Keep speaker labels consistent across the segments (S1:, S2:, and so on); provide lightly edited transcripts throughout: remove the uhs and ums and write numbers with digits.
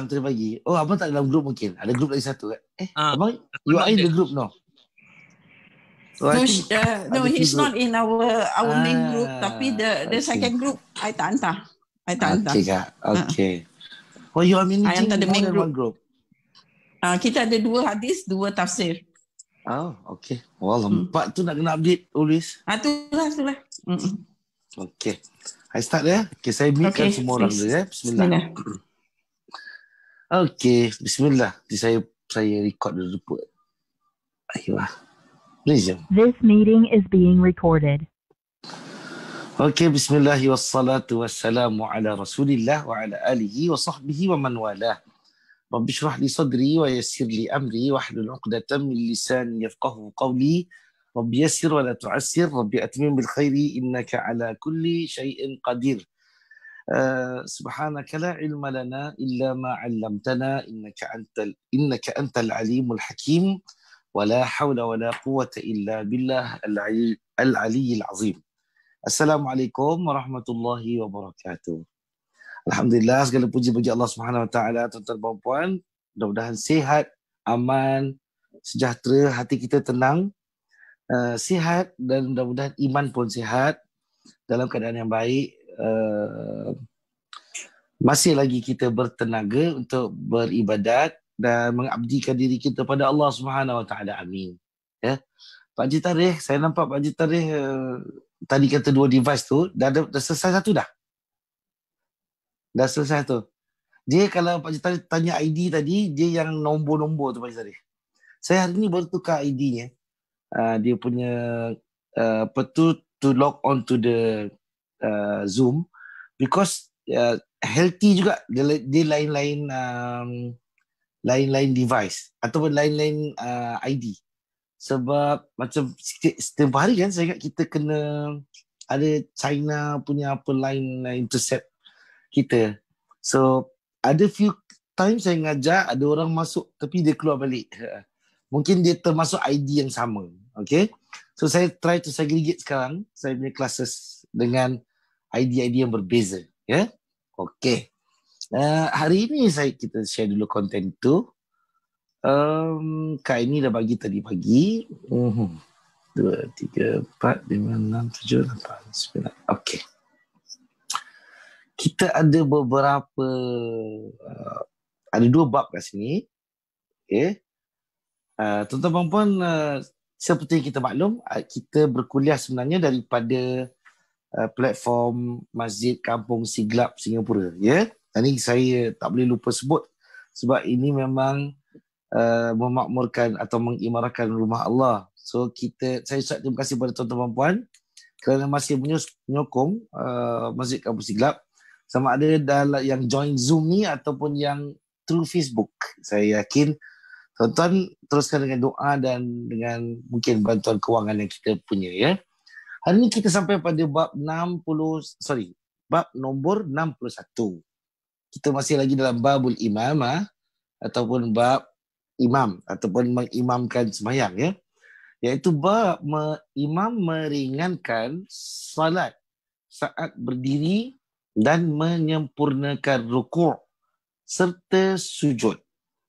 S1: terbagi. Oh, abang tak dalam grup mungkin. Ada grup lagi satu kan?
S2: Ah,
S1: Abang, you are in the group no? So, I
S3: No,
S1: think
S3: no,
S1: ada few
S3: he's not
S1: group.
S3: in our main group. Tapi the
S1: I see.
S3: second group, I tak hantar.
S1: Okay, Kak. Okay. Oh, you are managing
S3: hantar the
S1: more
S3: main
S1: than one group.
S3: Kita ada 2 hadis, 2 tafsir.
S1: Oh, okay. Wah, lempat tu nak kena update always.
S3: Itulah.
S1: Okay. I start ya. Okay, saya mute kan semua orang dulu ya. Bismillah. Okay, bismillah. Jadi saya record dulu report. Ayolah. Please.
S4: This meeting is being recorded.
S1: Okay, bismillah wassalatu wassalamu ala rasulillah wa ala alihi wa sahbihi wa man walah. Rabbi shrah li sadri wa yassir li amri wa hlul 'uqdatam min lisani yafqahu qawli. Rabbi yassir wa la tu'assir, Rabbi atmim bil khairi innaka ala kulli syai'in qadir. Subhanaka la ilma lana illa ma 'allamtana innaka antal alimul hakim. Wa la hawla wa la quwwata illa billah al-aliyyil azim. Assalamualaikum warahmatullahi wabarakatuh. Alhamdulillah, segala puji bagi Allah Subhanahu Wa Taala, tuan-tuan dan puan. Mudah-mudahan sihat, aman, sejahtera, hati kita tenang, sihat dan mudah-mudahan iman pun sihat, dalam keadaan yang baik. Masih lagi kita bertenaga untuk beribadat dan mengabdikan diri kita pada Allah Subhanahu Wa Taala. Amin. Ya. Pak Haji Tarikh, saya nampak Pak Haji Tarikh tadi kata 2 device tu dah selesai satu dah. Dah selesai tu. Dia kalau Pak Haji Tarikh tanya ID tadi, dia yang nombor-nombor tu Pak Haji Tarikh. Saya hari ni baru tukar ID-nya. Dia punya to log on to the Zoom because healthy juga dia lain-lain device ataupun lain-lain ID. Sebab macam setiap hari kan saya ingat kita kena ada China punya apa line intercept kita. So ada few times saya ngajak ada orang masuk tapi dia keluar balik. Mungkin dia termasuk ID yang sama. Okay. So saya try to segregate sekarang saya punya classes dengan ID-ID yang berbeza. Ya. Yeah? Okay. Hari ini kita share dulu konten tu. Kak ini dah bagi tadi pagi. 2, 3, 4, 5, 6, 7, 8, 9. Okay. Kita ada beberapa ada 2 bab kat sini. Okay. Tuan-tuan dan puan, seperti yang kita maklum, kita berkuliah sebenarnya daripada platform Masjid Kampung Siglap Singapura. Ya. Ini saya tak boleh lupa sebut sebab ini memang memakmurkan atau mengimarahkan rumah Allah. So saya ucap terima kasih kepada tuan-tuan dan puan kerana masih menyokong Masjid Kampung Siglap, sama ada yang join Zoom ni ataupun yang through Facebook. Saya yakin tuan-tuan teruskan dengan doa dan dengan mungkin bantuan kewangan yang kita punya ya. Hari ni kita sampai pada bab nombor 61. Kita masih lagi dalam babul imamah ataupun bab imam ataupun mengimamkan sembahyang ya. Iaitu bab imam meringankan salat saat berdiri dan menyempurnakan rukuk serta sujud.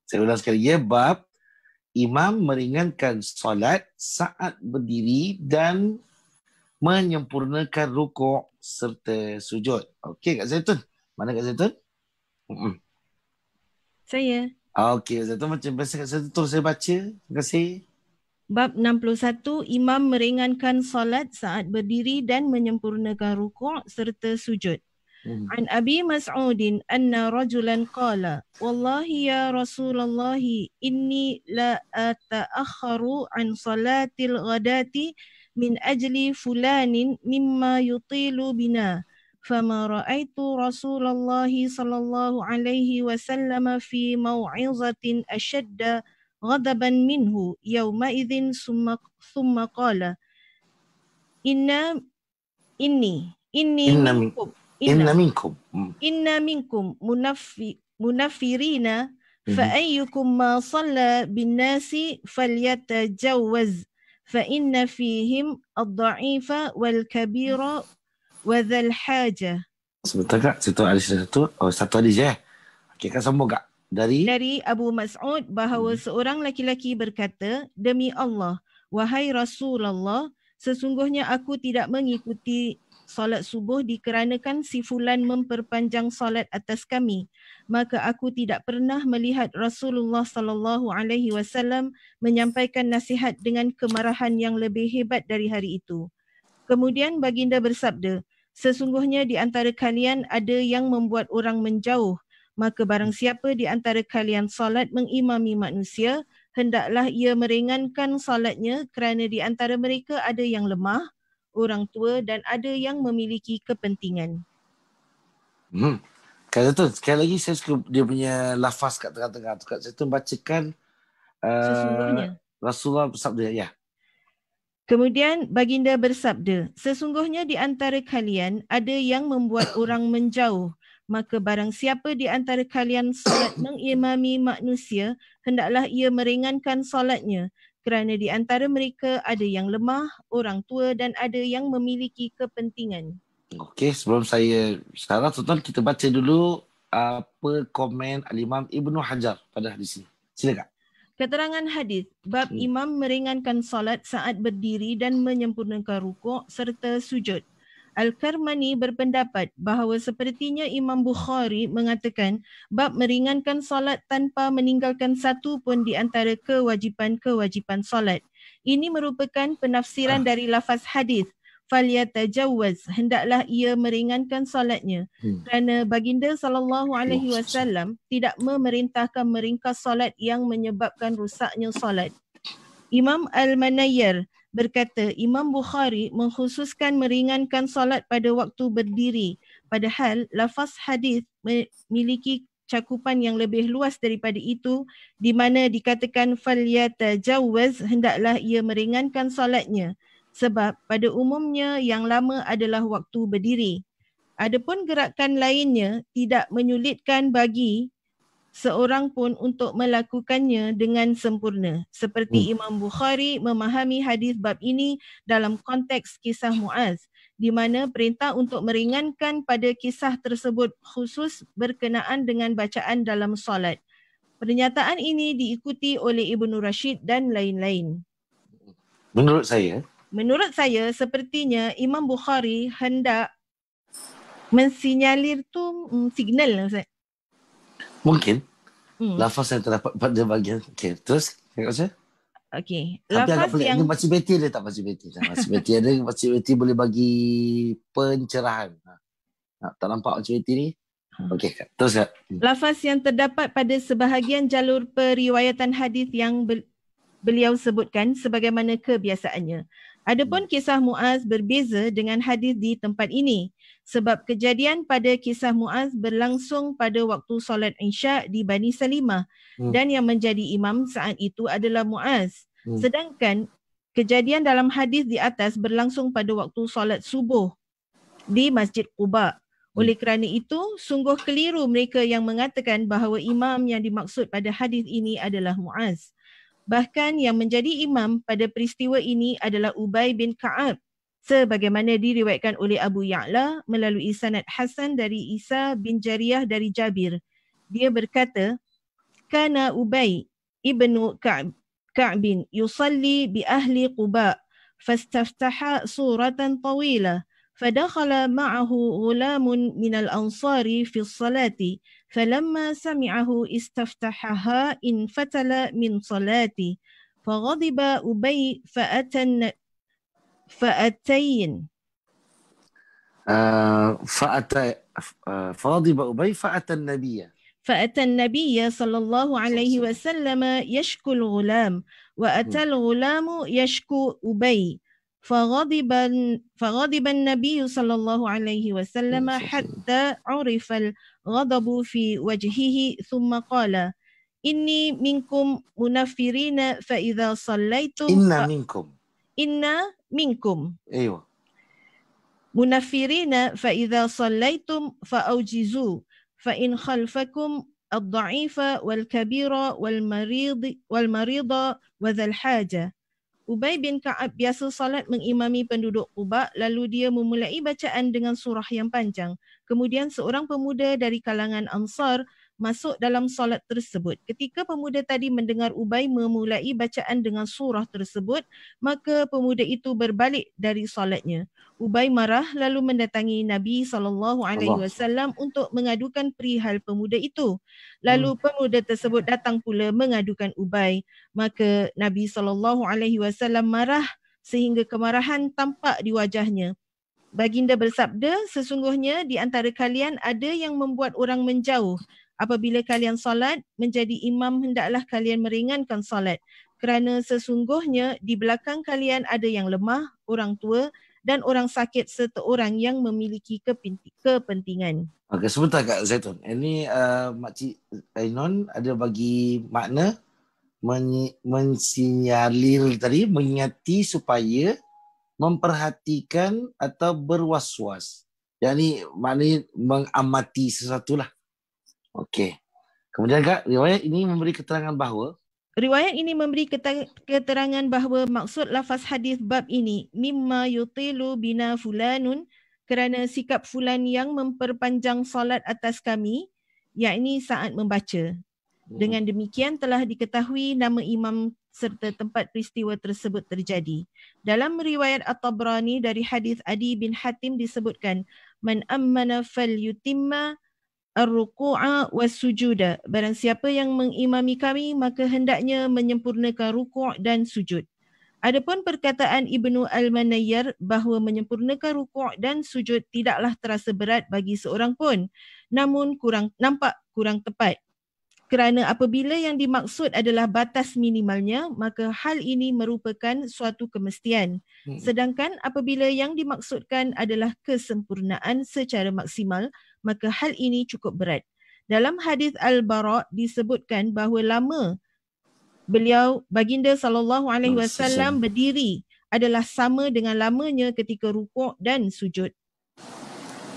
S1: Saya ulang sekali ya, bab imam meringankan salat saat berdiri dan menyempurnakan rukuk serta sujud. Okey Kak Zaitun. Mana Kak Zaitun?
S5: Saya.
S1: Okey, Zaitun macam biasa Kak Zaitun terus saya baca. Terima kasih.
S5: Bab 61, imam meringankan salat saat berdiri dan menyempurnakan rukuk serta sujud. An Abi Mas'udin anna rajulan qala wallahi ya Rasulullah inni la ata'akharu an salatil ghadati min ajli fulanin mimma yutilu bina. فما رأيت رسول الله صلى الله عليه وسلم في موعظة أشد غضبا منه يومئذ ثم قال إن منكم منفرين فأيكم ما صلى بالناس فليتجوز فإن فيهم الضعيف والكبير وذا الحاجة.
S1: Sebentar Kak, satu hadis. Satu hadis ya. Okey, Kak sambung Kak.
S5: dari Abu Mas'ud bahawa seorang laki-laki berkata, demi Allah, wahai Rasulullah, sesungguhnya aku tidak mengikuti solat subuh dikarenakan si fulan memperpanjang solat atas kami. Maka aku tidak pernah melihat Rasulullah sallallahu alaihi wasallam menyampaikan nasihat dengan kemarahan yang lebih hebat dari hari itu. Kemudian baginda bersabda, sesungguhnya di antara kalian ada yang membuat orang menjauh. Maka barang siapa di antara kalian solat mengimami manusia, hendaklah ia meringankan solatnya kerana di antara mereka ada yang lemah, orang tua dan ada yang memiliki kepentingan.
S1: Kata tu, sekali lagi saya suka dia punya lafaz kat tengah-tengah tu. Kat situ bacakan
S5: Sesungguhnya.
S1: Rasulullah bersabda, ya.
S5: Kemudian baginda bersabda, sesungguhnya di antara kalian ada yang membuat orang menjauh. Maka barang siapa di antara kalian solat mengimami manusia, hendaklah ia meringankan solatnya. Kerana di antara mereka ada yang lemah, orang tua dan ada yang memiliki kepentingan.
S1: Okey, sebelum saya syarah, tuan-tuan, kita baca dulu apa komen Al-Imam Ibnu Hajar pada hadis ini. Silakan.
S5: Keterangan hadis, bab imam meringankan solat saat berdiri dan menyempurnakan rukuk serta sujud. Al-Karmani berpendapat bahawa sepertinya Imam Bukhari mengatakan bab meringankan solat tanpa meninggalkan satu pun di antara kewajipan-kewajipan solat. Ini merupakan penafsiran dari lafaz hadis, falyatajawwaz, hendaklah ia meringankan solatnya. Kerana baginda SAW tidak memerintahkan meringkas solat yang menyebabkan rusaknya solat. Imam Al-Manayyar berkata, Imam Bukhari mengkhususkan meringankan solat pada waktu berdiri. Padahal lafaz hadis memiliki cakupan yang lebih luas daripada itu, di mana dikatakan falyatajawwaz, hendaklah ia meringankan solatnya. Sebab pada umumnya yang lama adalah waktu berdiri. Adapun gerakan lainnya tidak menyulitkan bagi seorang pun untuk melakukannya dengan sempurna. Seperti Imam Bukhari memahami hadis bab ini dalam konteks kisah Muaz, di mana perintah untuk meringankan pada kisah tersebut khusus berkenaan dengan bacaan dalam solat. Pernyataan ini diikuti oleh Ibnu Rashid dan lain-lain.
S1: Menurut saya
S5: Sepertinya Imam Bukhari hendak mensinyalir tu signal lah Ustaz.
S1: mungkin lafaz yang terdapat pada bahagian. Okey, terus cakap saya.
S5: Okey,
S1: Tapi agak
S5: lafaz
S1: pelik.
S5: yang
S1: Dia possibility dia tak possibility. Possibility ada, possibility boleh bagi pencerahan. Tak nampak possibility ni? Okey, terus Kak.
S5: Lafaz yang terdapat pada sebahagian jalur periwayatan hadis yang beliau sebutkan sebagaimana kebiasaannya. Adapun kisah Muaz berbeza dengan hadis di tempat ini sebab kejadian pada kisah Muaz berlangsung pada waktu solat Isya di Bani Salimah dan yang menjadi imam saat itu adalah Muaz. Sedangkan kejadian dalam hadis di atas berlangsung pada waktu solat subuh di Masjid Quba. Oleh kerana itu, sungguh keliru mereka yang mengatakan bahawa imam yang dimaksud pada hadis ini adalah Muaz. Bahkan yang menjadi imam pada peristiwa ini adalah Ubay bin Ka'ab, sebagaimana diriwayatkan oleh Abu Ya'la melalui sanad Hasan dari Isa bin Jariyah dari Jabir. Dia berkata, Kana Ubay ibnu Ka'bin yusalli bi ahli Quba fastaftaha suratan tawilah فدخل معه غلام من الأنصار في الصلاة فلما سمعه استفتحها انفتل من صلاته فغضب أبي
S1: فغضب أبي فأتى النبي
S5: صلى الله عليه وسلم يشكو الغلام وأتى الغلام يشكو أبي فغضب النبي صلى الله عليه وسلم حتى عرف الغضب في وجهه ثم قال إني منكم منفرين فإذا صليتم إن منكم
S1: أيوة
S5: منفرين فإذا صليتم فأوجزوا فإن خلفكم الضعيف والكبير والمريض وذا الحاجة. Ubay bin Ka'ab biasa salat mengimami penduduk Quba, lalu dia memulai bacaan dengan surah yang panjang. Kemudian seorang pemuda dari kalangan Ansar masuk dalam solat tersebut. Ketika pemuda tadi mendengar Ubay memulai bacaan dengan surah tersebut, maka pemuda itu berbalik dari solatnya. Ubay marah lalu mendatangi Nabi SAW untuk mengadukan perihal pemuda itu. Lalu pemuda tersebut datang pula mengadukan Ubay. Maka Nabi SAW marah sehingga kemarahan tampak di wajahnya. Baginda bersabda, sesungguhnya di antara kalian ada yang membuat orang menjauh. Apabila kalian solat, menjadi imam hendaklah kalian meringankan solat. Kerana sesungguhnya di belakang kalian ada yang lemah, orang tua dan orang sakit serta orang yang memiliki kepentingan.
S1: Okey, sebentar Kak Zaitun. Ini Makcik Ainon ada bagi makna mensinyalir tadi, mengingati supaya memperhatikan atau berwas-was. Yang ni maknanya mengamati sesuatu lah. Okey. Kemudian Kak, riwayat ini memberi keterangan bahawa
S5: maksud lafaz hadis bab ini mimma yutilu bina fulanun, kerana sikap fulan yang memperpanjang solat atas kami, yakni saat membaca. Dengan demikian telah diketahui nama imam serta tempat peristiwa tersebut terjadi. Dalam riwayat At-Tabrani dari hadis Adi bin Hatim disebutkan, man ammana falyutimma ar-ruku'a was-sujuda. Barang siapa yang mengimami kami, maka hendaknya menyempurnakan rukuk dan sujud. Adapun perkataan Ibnu Al-Manayyar bahawa menyempurnakan rukuk dan sujud tidaklah terasa berat bagi seorang pun, namun nampak kurang tepat. Kerana apabila yang dimaksud adalah batas minimalnya, maka hal ini merupakan suatu kemestian. Sedangkan apabila yang dimaksudkan adalah kesempurnaan secara maksimal, maka hal ini cukup berat. Dalam hadis Al-Bara' disebutkan bahawa lama baginda SAW berdiri adalah sama dengan lamanya ketika rukuk dan sujud.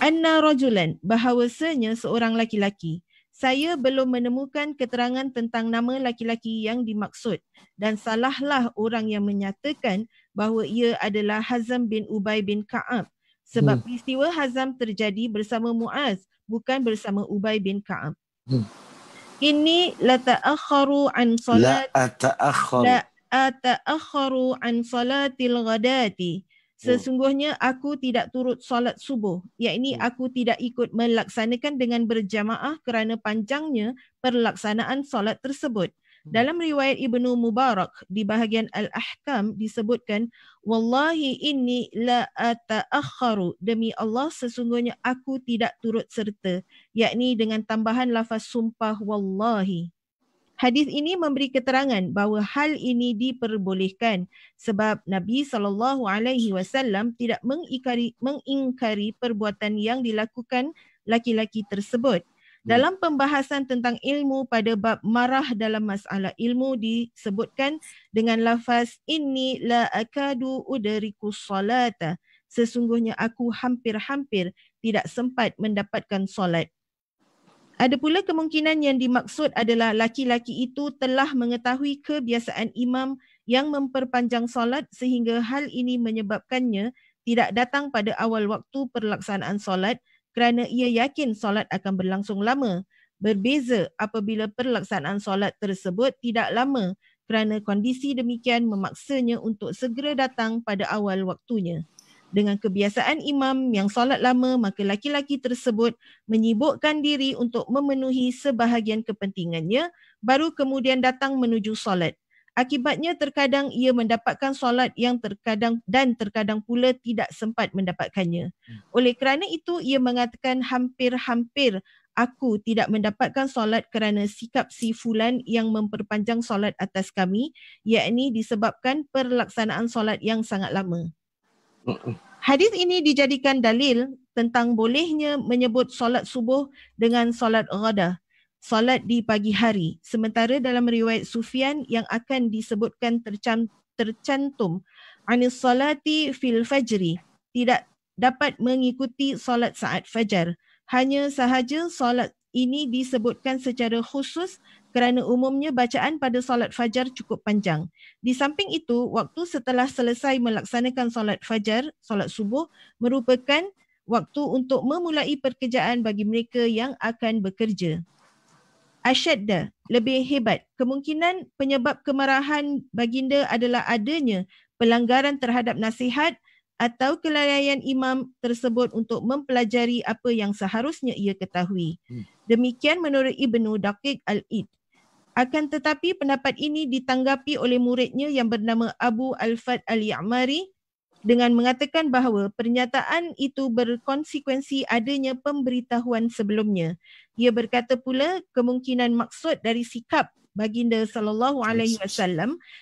S5: Anna rajulan, bahawasanya seorang laki-laki. Saya belum menemukan keterangan tentang nama laki-laki yang dimaksud dan salahlah orang yang menyatakan bahawa ia adalah Hazam bin Ubay bin Ka'ab, sebab peristiwa Hazam terjadi bersama Muaz, bukan bersama Ubay bin Ka'ab. Ini la ta'akharu an salatil ghadati. Sesungguhnya aku tidak turut solat subuh, yakni aku tidak ikut melaksanakan dengan berjamaah kerana panjangnya perlaksanaan solat tersebut. Dalam riwayat Ibnu Mubarak di bahagian Al-Ahkam disebutkan, wallahi inni la ata'akharu, demi Allah sesungguhnya aku tidak turut serta, yakni dengan tambahan lafaz sumpah wallahi. Hadis ini memberi keterangan bahawa hal ini diperbolehkan sebab Nabi SAW tidak mengingkari perbuatan yang dilakukan laki-laki tersebut. Dalam pembahasan tentang ilmu pada bab marah dalam masalah ilmu disebutkan dengan lafaz inni la akadu udriku salata, sesungguhnya aku hampir-hampir tidak sempat mendapatkan solat. Ada pula kemungkinan yang dimaksud adalah laki-laki itu telah mengetahui kebiasaan imam yang memperpanjang solat sehingga hal ini menyebabkannya tidak datang pada awal waktu perlaksanaan solat kerana ia yakin solat akan berlangsung lama. Berbeza apabila perlaksanaan solat tersebut tidak lama kerana kondisi demikian memaksanya untuk segera datang pada awal waktunya. Dengan kebiasaan imam yang solat lama, maka laki-laki tersebut menyibukkan diri untuk memenuhi sebahagian kepentingannya, baru kemudian datang menuju solat. Akibatnya terkadang ia mendapatkan solat yang terkadang pula tidak sempat mendapatkannya. Oleh kerana itu, ia mengatakan hampir-hampir aku tidak mendapatkan solat kerana sikap si fulan yang memperpanjang solat atas kami, yakni disebabkan perlaksanaan solat yang sangat lama. Hadis ini dijadikan dalil tentang bolehnya menyebut solat subuh dengan solat ghadah, solat di pagi hari. Sementara dalam riwayat Sufyan yang akan disebutkan tercantum anis salati fil fajri, tidak dapat mengikuti solat saat fajar. Hanya sahaja solat ini disebutkan secara khusus kerana umumnya bacaan pada solat fajar cukup panjang. Di samping itu, waktu setelah selesai melaksanakan solat fajar, solat subuh merupakan waktu untuk memulai pekerjaan bagi mereka yang akan bekerja. asyadda, lebih hebat. Kemungkinan penyebab kemarahan baginda adalah adanya pelanggaran terhadap nasihat atau kelalaian imam tersebut untuk mempelajari apa yang seharusnya ia ketahui. Demikian menurut Ibnu Daqiq Al-Id. Akan tetapi pendapat ini ditanggapi oleh muridnya yang bernama Abu Al-Fad Al-Ya'mari dengan mengatakan bahawa pernyataan itu berkonsekuensi adanya pemberitahuan sebelumnya. Ia berkata pula kemungkinan maksud dari sikap baginda SAW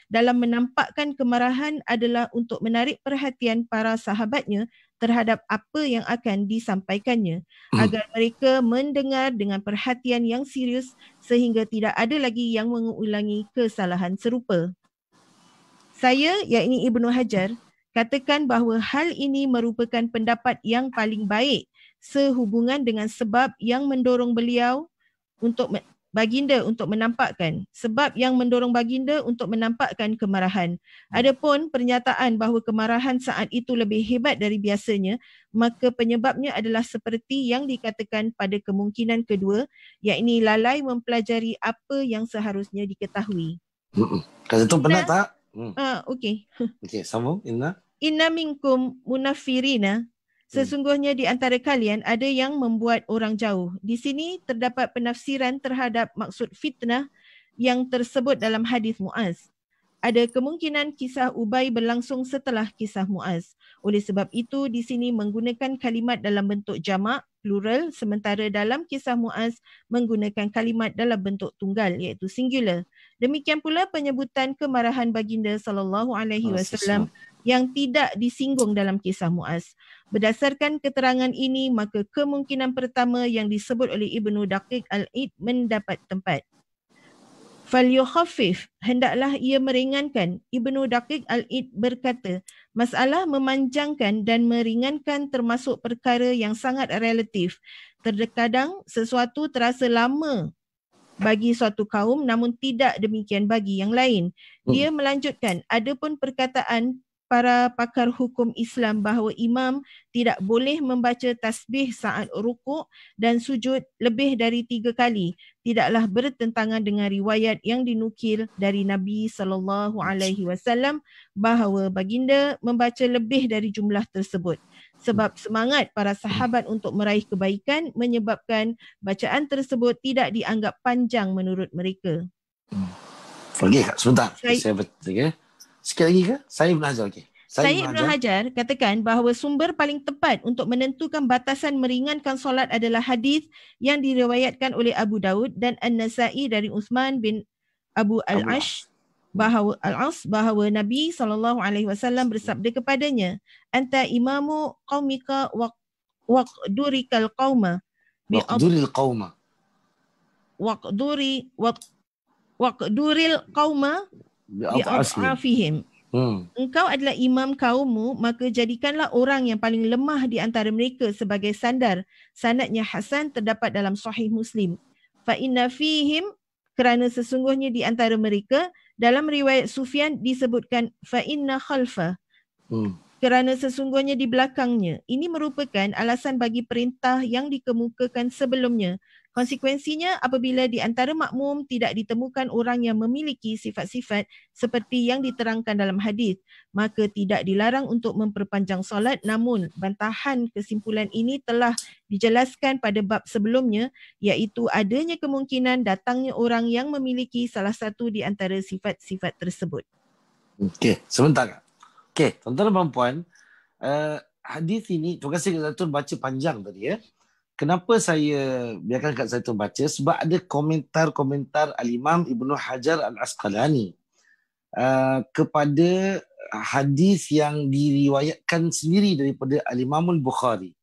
S5: dalam menampakkan kemarahan adalah untuk menarik perhatian para sahabatnya terhadap apa yang akan disampaikannya agar mereka mendengar dengan perhatian yang serius sehingga tidak ada lagi yang mengulangi kesalahan serupa. Saya, yakni Ibnu Hajar, katakan bahawa hal ini merupakan pendapat yang paling baik sehubungan dengan sebab yang mendorong beliau untuk baginda untuk menampakkan kemarahan. Adapun pernyataan bahawa kemarahan saat itu lebih hebat dari biasanya, maka penyebabnya adalah seperti yang dikatakan pada kemungkinan kedua, yakni lalai mempelajari apa yang seharusnya diketahui.
S1: Kata tu benar tak?
S5: Okey.
S1: Okey, sambung.
S5: Inna minkum munafirina. Sesungguhnya di antara kalian ada yang membuat orang jauh. Di sini terdapat penafsiran terhadap maksud fitnah yang tersebut dalam hadis Muaz. Ada kemungkinan kisah Ubay berlangsung setelah kisah Muaz. Oleh sebab itu di sini menggunakan kalimat dalam bentuk jamak, plural, sementara dalam kisah Muaz menggunakan kalimat dalam bentuk tunggal iaitu singular. Demikian pula penyebutan kemarahan baginda SAW yang tidak disinggung dalam kisah Muaz. Berdasarkan keterangan ini, maka kemungkinan pertama yang disebut oleh Ibnu Daqiq Al-Id mendapat tempat. Falyukhaffif, hendaklah ia meringankan. Ibnu Daqiq Al-Id berkata, masalah memanjangkan dan meringankan termasuk perkara yang sangat relatif. Terkadang sesuatu terasa lama bagi suatu kaum namun tidak demikian bagi yang lain. Dia melanjutkan, adapun perkataan para pakar hukum Islam bahawa imam tidak boleh membaca tasbih saat rukuk dan sujud lebih dari 3 kali tidaklah bertentangan dengan riwayat yang dinukil dari Nabi SAW bahawa baginda membaca lebih dari jumlah tersebut. Sebab semangat para sahabat untuk meraih kebaikan menyebabkan bacaan tersebut tidak dianggap panjang menurut mereka.
S1: Okey, sebentar. Saya betul. Sikit lagi ke? Saya Ibn Hajar. Okay.
S5: Saya Ibn Hajar katakan bahawa sumber paling tepat untuk menentukan batasan meringankan solat adalah hadis yang diriwayatkan oleh Abu Daud dan An-Nasa'i dari Uthman bin Abu Al-Ash bahawa Nabi SAW bersabda kepadanya, anta imamu qaumika waqdurikal qauma waqduril qauma bi'afihim. Engkau adalah imam kaummu, maka jadikanlah orang yang paling lemah di antara mereka sebagai sandar. Sanadnya Hasan terdapat dalam Sahih Muslim. Fa inna fihim, kerana sesungguhnya di antara mereka, dalam riwayat Sufyan disebutkan fa inna khalfa, kerana sesungguhnya di belakangnya. Ini merupakan alasan bagi perintah yang dikemukakan sebelumnya. Konsekuensinya, apabila di antara makmum tidak ditemukan orang yang memiliki sifat-sifat seperti yang diterangkan dalam hadis, maka tidak dilarang untuk memperpanjang solat. Namun, bantahan kesimpulan ini telah dijelaskan pada bab sebelumnya, iaitu adanya kemungkinan datangnya orang yang memiliki salah satu di antara sifat-sifat tersebut.
S1: Okey, sebentar. Okey, tuan-tuan dan puan-puan, hadis ini, terima kasih Kak Zaitun baca panjang tadi ya. Kenapa saya biarkan Kak Zaitun baca? Sebab ada komentar-komentar Al-Imam Ibnu Hajar Al-Asqalani kepada hadis yang diriwayatkan sendiri daripada Al-Imam Al-Bukhari.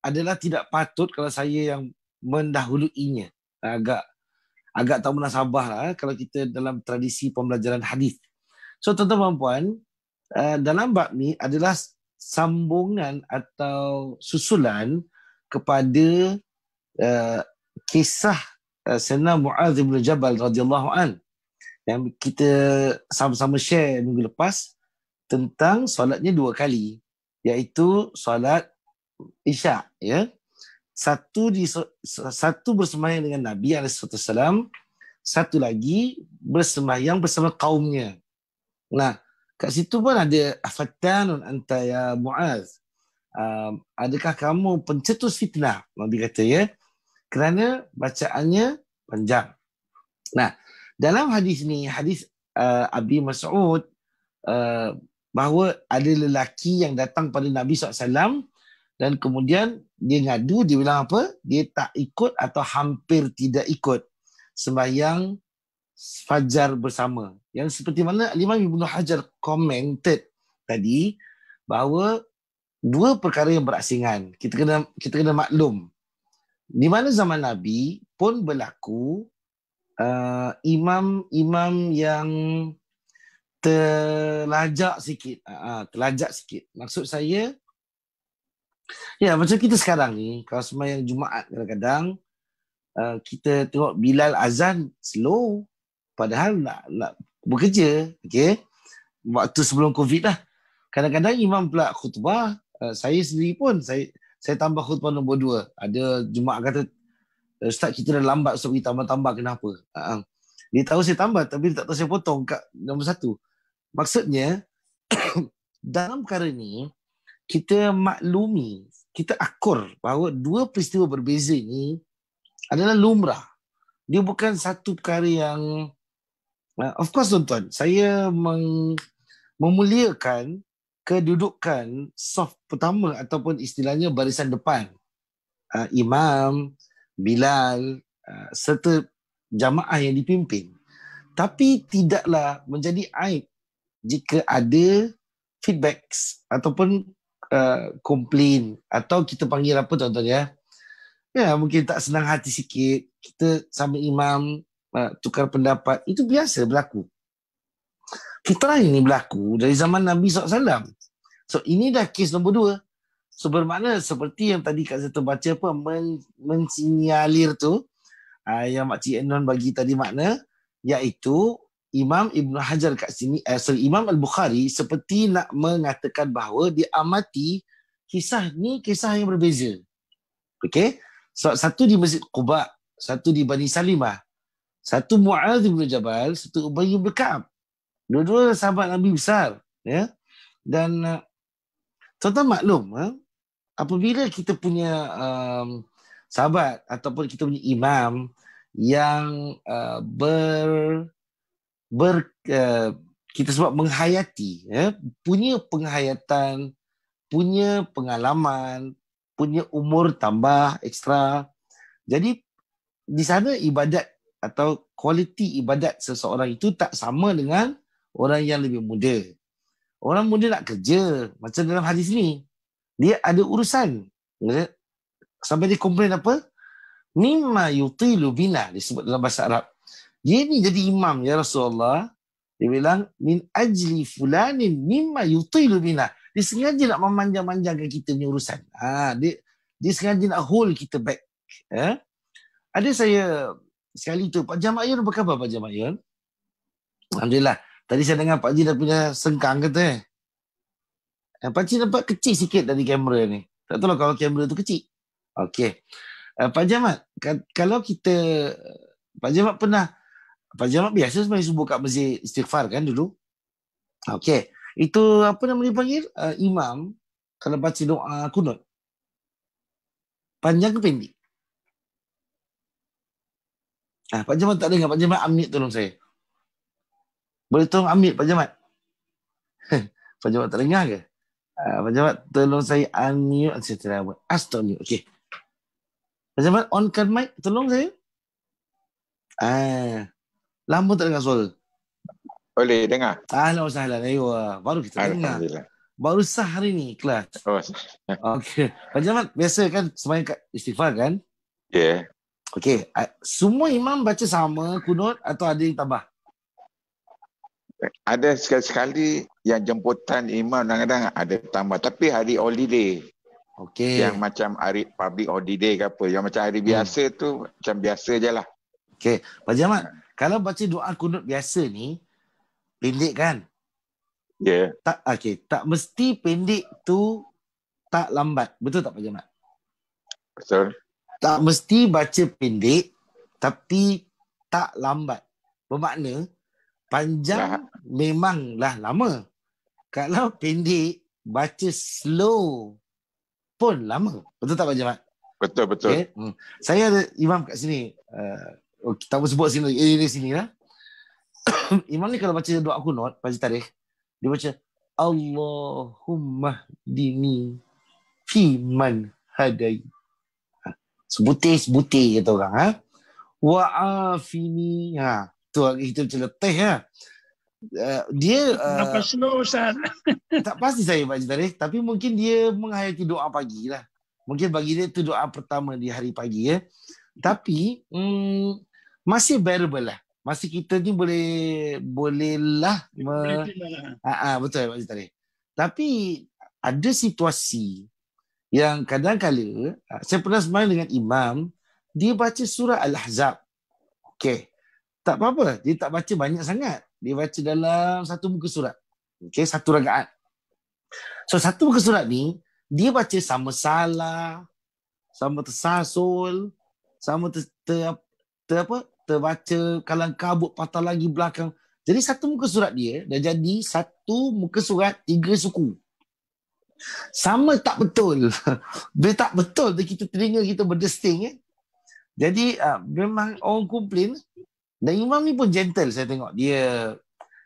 S1: Adalah tidak patut kalau saya yang mendahuluinya. Agak tak munasabah lah kalau kita dalam tradisi pembelajaran hadis. So tuan-tuan dan puan, dalam bab ni adalah sambungan atau susulan kepada kisah Sayyidina Muaz bin Jabal radhiyallahu an yang kita sama-sama share minggu lepas tentang solatnya 2 kali, iaitu solat Isyak ya. Satu bersembahyang dengan Nabi SAW, satu lagi bersembahyang bersama kaumnya. Nah, kat situ pun ada afattanun anta ya Muaz. Adakah kamu pencetus fitnah? Nabi kata ya, kerana bacaannya panjang. Nah, dalam hadis ni, hadis Abi Mas'ud, bahawa ada lelaki yang datang pada Nabi SAW dan kemudian dia ngadu, dia bilang apa? Dia tak ikut atau hampir tidak ikut sembahyang fajar bersama. Yang seperti mana Imam Ibn Hajar commented tadi, bahawa dua perkara yang berasingan. Kita kena maklum. Di mana zaman Nabi pun berlaku imam yang terlajak sikit. Maksud saya, ya macam kita sekarang ni, kalau sembahyang Jumaat kadang-kadang kita tengok Bilal azan slow, padahal nak bekerja. Okay? Waktu sebelum COVID lah. Kadang-kadang imam pula khutbah, saya sendiri pun, saya tambah khutbah nombor 2. Ada Jumaat kata, Ustaz kita dah lambat, so kita tambah-tambah, kenapa? Dia tahu saya tambah, tapi dia tak tahu saya potong kat nombor 1. Maksudnya, dalam perkara ni, kita maklumi, kita akur bahawa dua peristiwa berbeza ni adalah lumrah. Dia bukan satu perkara yang, of course tuan-tuan, saya memuliakan kedudukan saf pertama ataupun istilahnya barisan depan. Imam, Bilal, serta jamaah yang dipimpin. Tapi tidaklah menjadi aib jika ada feedbacks ataupun komplain, atau kita panggil apa tuan-tuan ya? Ya, mungkin tak senang hati sikit, kita sama imam tukar pendapat, itu biasa berlaku. Fitrah ini berlaku dari zaman Nabi SAW. So ini dah kes nombor 2. So bermakna seperti yang tadi Kak Zeta baca apa, mensinyalir tu, yang Makcik Enon bagi tadi makna, iaitu Imam Ibn Hajar kat sini, Imam Al-Bukhari seperti nak mengatakan bahawa dia amati kisah ni kisah yang berbeza. Okey? So, satu di Masjid Quba, satu di Bani Salimah, satu Mu'adz bin Jabal, satu Ubay bin Ka'ab. Dua-dua sahabat Nabi besar, ya. Dan tuan-tuan maklum, apabila kita punya sahabat ataupun kita punya imam yang kita sebut menghayati, ya, punya penghayatan, punya pengalaman, punya umur tambah ekstra. Jadi di sana ibadat atau kualiti ibadat seseorang itu tak sama dengan orang yang lebih muda. Orang muda nak kerja, macam dalam hadis ni, dia ada urusan. Sampai dia komplain apa? Mimma yutilu bina, disebut dalam bahasa Arab. Dia ni jadi imam ya Rasulullah. Dia bilang min ajli fulanin mimma yutilu bina. Dia sengaja nak memanjang-manjangkan kita punya urusan. Dia sengaja nak hold kita back. Ada saya sekali tu, Pak Jamayun, apa khabar Pak Jamayun? Alhamdulillah. Tadi saya dengar Pak Ji dah punya sengkang kata. Pak Ji nampak kecil sikit dari kamera ni. Tak tahu lah kalau kamera tu kecil. Okey. Pak Jamat, kalau kita, Pak Jamat pernah, Pak Jamat biasa sebenarnya subuh kat masjid istighfar kan dulu. Okey. Itu apa nama dia panggil? Imam, kalau baca doa kunut. Panjang ke pendek? Pak Jamat tak dengar. Pak Jamat ambil tolong saya. Boleh tolong ambil Pak Jamat? Pak Jamat tak dengar ke? Pak Jamat tolong saya unmute. Astagfirullah. Okey. Pak Jamat onkan mic. Tolong saya. Lama tak dengar suara.
S2: Boleh dengar?
S1: Ahlan wa sahlan. Baru kita dengar. Baru sah hari ni kelas. Okey. Pak Jamat, biasa kan sembahyang kat istighfar kan?
S2: Ya. Yeah.
S1: Okey. Semua imam baca sama kunut atau ada yang tambah?
S2: Ada sekali-sekali yang jemputan imam kadang-kadang ada tambah. Tapi hari holiday.
S1: Okey.
S2: Yang macam hari public holiday ke apa. Yang macam hari biasa tu macam biasa je lah.
S1: Okey. Pak Jamat, kalau baca doa kunut biasa ni, pendek kan?
S2: Ya. Yeah.
S1: Tak mesti pendek tu tak lambat. Betul tak Pak Jamat?
S2: Betul.
S1: Tak mesti baca pendek tapi tak lambat. Bermakna panjang memanglah lama. Kalau pendek baca slow pun lama. Betul tak Pak Jamat?
S2: Betul.
S1: Okay. Saya ada imam kat sini. Tak apa sebut sini. Di sini lah. Imam ni kalau baca doa kunut, baca tarikh, dia baca Allahumma dini fi man hadai. Sebutir kata orang. Wa'afini. Tu kita macam letih. Dia
S6: Nampak slow Ustaz.
S1: tak pasti saya baca tarikh, tapi mungkin dia menghayati doa pagi lah. Mungkin bagi dia tu doa pertama di hari pagi ya. Tapi masih bearable lah. Masih kita ni bolehlah betul baca tarikh. Tapi ada situasi yang kadang-kala saya pernah sembang dengan imam, dia baca surah Al-Ahzab. Okey. Tak apa-apa, dia tak baca banyak sangat. Dia baca dalam satu muka surat. Okey, satu rakaat. So satu muka surat ni dia baca sama salah, sama tersasul, sama terbaca kalang kabut patah lagi belakang. Jadi satu muka surat dia dah jadi satu muka surat 3 suku. Sama tak betul. Dia tak betul dia kita telinga kita berdesting. Jadi memang orang komplain. Dan imam ni pun gentle saya tengok. Dia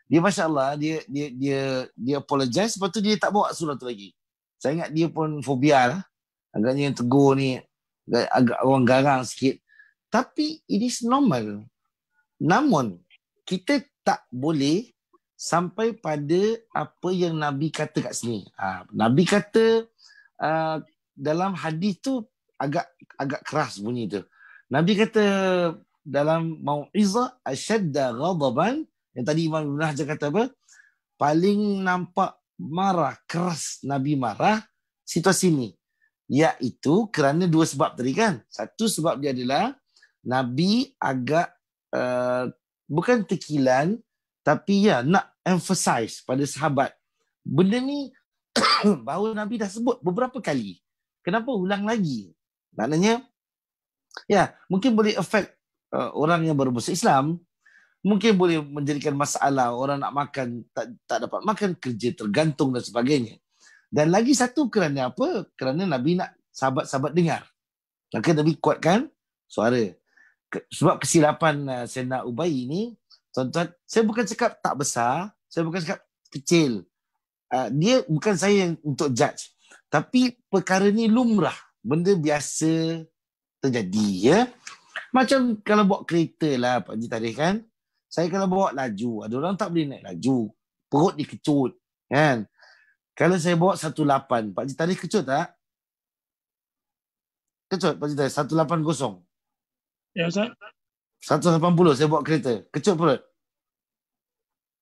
S1: masya-Allah dia apologize, lepas tu dia tak bawa surah tu lagi. Saya ingat dia pun fobia lah. Agaknya yang tegur ni agak orang garang sikit. Tapi it is normal. Namun kita tak boleh sampai pada apa yang Nabi kata kat sini. Nabi kata dalam hadis tu agak keras bunyi tu. Nabi kata dalam mau'izah asyadda ghadaban, yang tadi Imam Ibn Hajar kata apa? Paling nampak marah, keras Nabi marah situasi ni. Iaitu kerana 2 sebab tadi kan. Satu sebab dia adalah Nabi agak bukan tekilan, tapi nak emphasize pada sahabat. Benda ni bahawa Nabi dah sebut beberapa kali. Kenapa ulang lagi? Maknanya, mungkin boleh affect orang yang baru masuk Islam. Mungkin boleh menjadikan masalah orang nak makan, tak dapat makan, kerja tergantung dan sebagainya. Dan lagi satu kerana apa? Kerana Nabi nak sahabat-sahabat dengar. Maka Nabi kuatkan suara. Sebab kesilapan Sayyidina Ubay ni, tuan-tuan, saya bukan cakap tak besar, saya bukan cakap kecil. Dia bukan saya yang untuk judge. Tapi perkara ni lumrah. Benda biasa terjadi. Ya. Macam kalau bawa kereta lah Pak Haji Tarikh kan. Saya kalau bawa laju, ada orang tak boleh naik laju. Perut dikecut. Kan? Kalau saya bawa 18, Pak Haji Tarikh kecut tak? Kecut Pak Haji Tarikh, 180.
S6: Ya Ustaz.
S1: 180 saya bawa kereta. Kecut perut.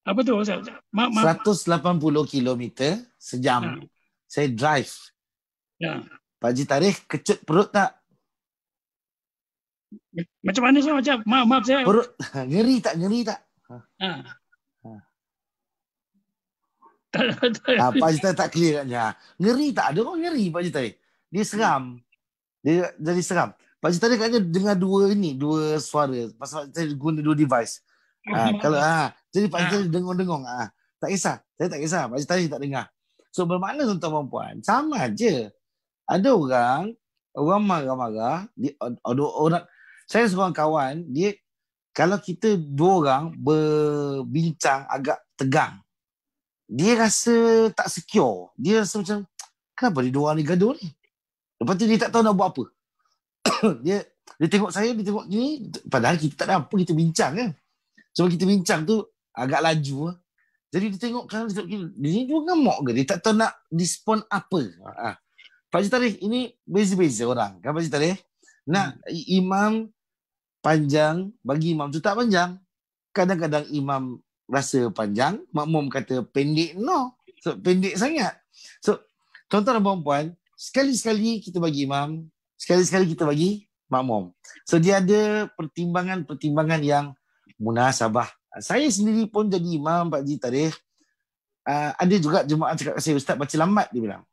S6: Apa tu Ustaz?
S1: 180 km sejam. Saya drive.
S6: Ya.
S1: Pak Haji Tarikh kecut perut tak?
S6: Macam mana saya macam? Maaf saya.
S1: Perut ngeri tak? Pak Haji Tarikh tak clear katnya. Ngeri tak? Ada orang ngeri Pak Haji Tarikh. Dia seram. Dia jadi seram. Pak Haji Tarikh katanya dengar dua suara. Pasal saya guna 2 device. Kalau jadi Pak Haji Tarikh dengung-dengung. Tak kisah. Saya tak kisah. Pak Haji Tarikh tak dengar. So bermakna tuan-tuan puan, sama aja. Ada orang marah-marah, orang, saya seorang kawan, dia kalau kita 2 orang berbincang agak tegang, dia rasa tak secure. Dia rasa macam, kenapa dia 2 orang ni gaduh ni? Lepas tu dia tak tahu nak buat apa. dia tengok saya, dia tengok gini, padahal kita tak ada apa, kita bincang kan. Cuma kita bincang tu agak laju. Jadi dia tengok kan, dia juga ngamuk ke? Dia tak tahu nak respon apa. Pak Haji Tarikh, ini beza-beza orang. Kan Pak Haji Tarikh? Nak imam panjang, bagi imam tu tak panjang. Kadang-kadang imam rasa panjang, makmum kata pendek. No. So, pendek sangat. So, tuan-tuan dan puan-puan, sekali-sekali kita bagi imam, sekali-sekali kita bagi makmum. So, dia ada pertimbangan-pertimbangan yang munasabah. Saya sendiri pun jadi imam Pak Haji Tarikh. Ada juga jemaah cakap saya, Ustaz baca lambat, dia bilang.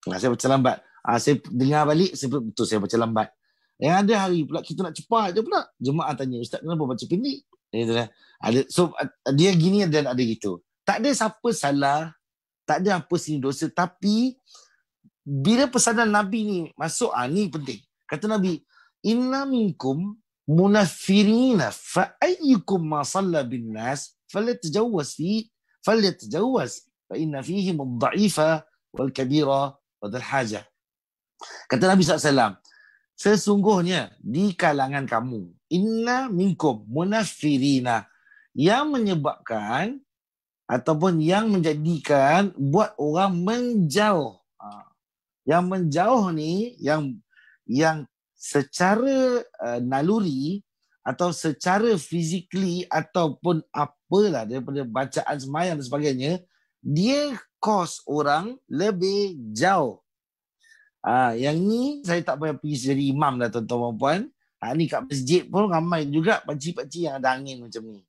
S1: Saya baca lambat. Saya dengar balik, betul saya baca lambat. Yang ada hari pula kita nak cepat je pula. Jemaah tanya, Ustaz kenapa baca pendek? Dia gini dan ada gitu. Tak ada siapa salah, tak ada apa sini dosa. Tapi bila pesanan Nabi ni masuk, ni penting. Kata Nabi, inna minkum munafirina fa ayyukum ma salla bin nas falyatajawaz fa inna fihim ad-dha'ifa wal kabira wa dhal hajah. Kata Nabi SAW, sesungguhnya di kalangan kamu, inna minkum munafirina, yang menyebabkan ataupun yang menjadikan buat orang menjauh. Yang menjauh ni, yang secara naluri atau secara fizikally ataupun apalah daripada bacaan sembahyang dan sebagainya, dia cause orang lebih jauh. Yang ni saya tak payah pergi jadi imam dah tuan-tuan dan puan. Ni kat masjid pun ramai juga pakcik-pakcik yang ada angin macam ni.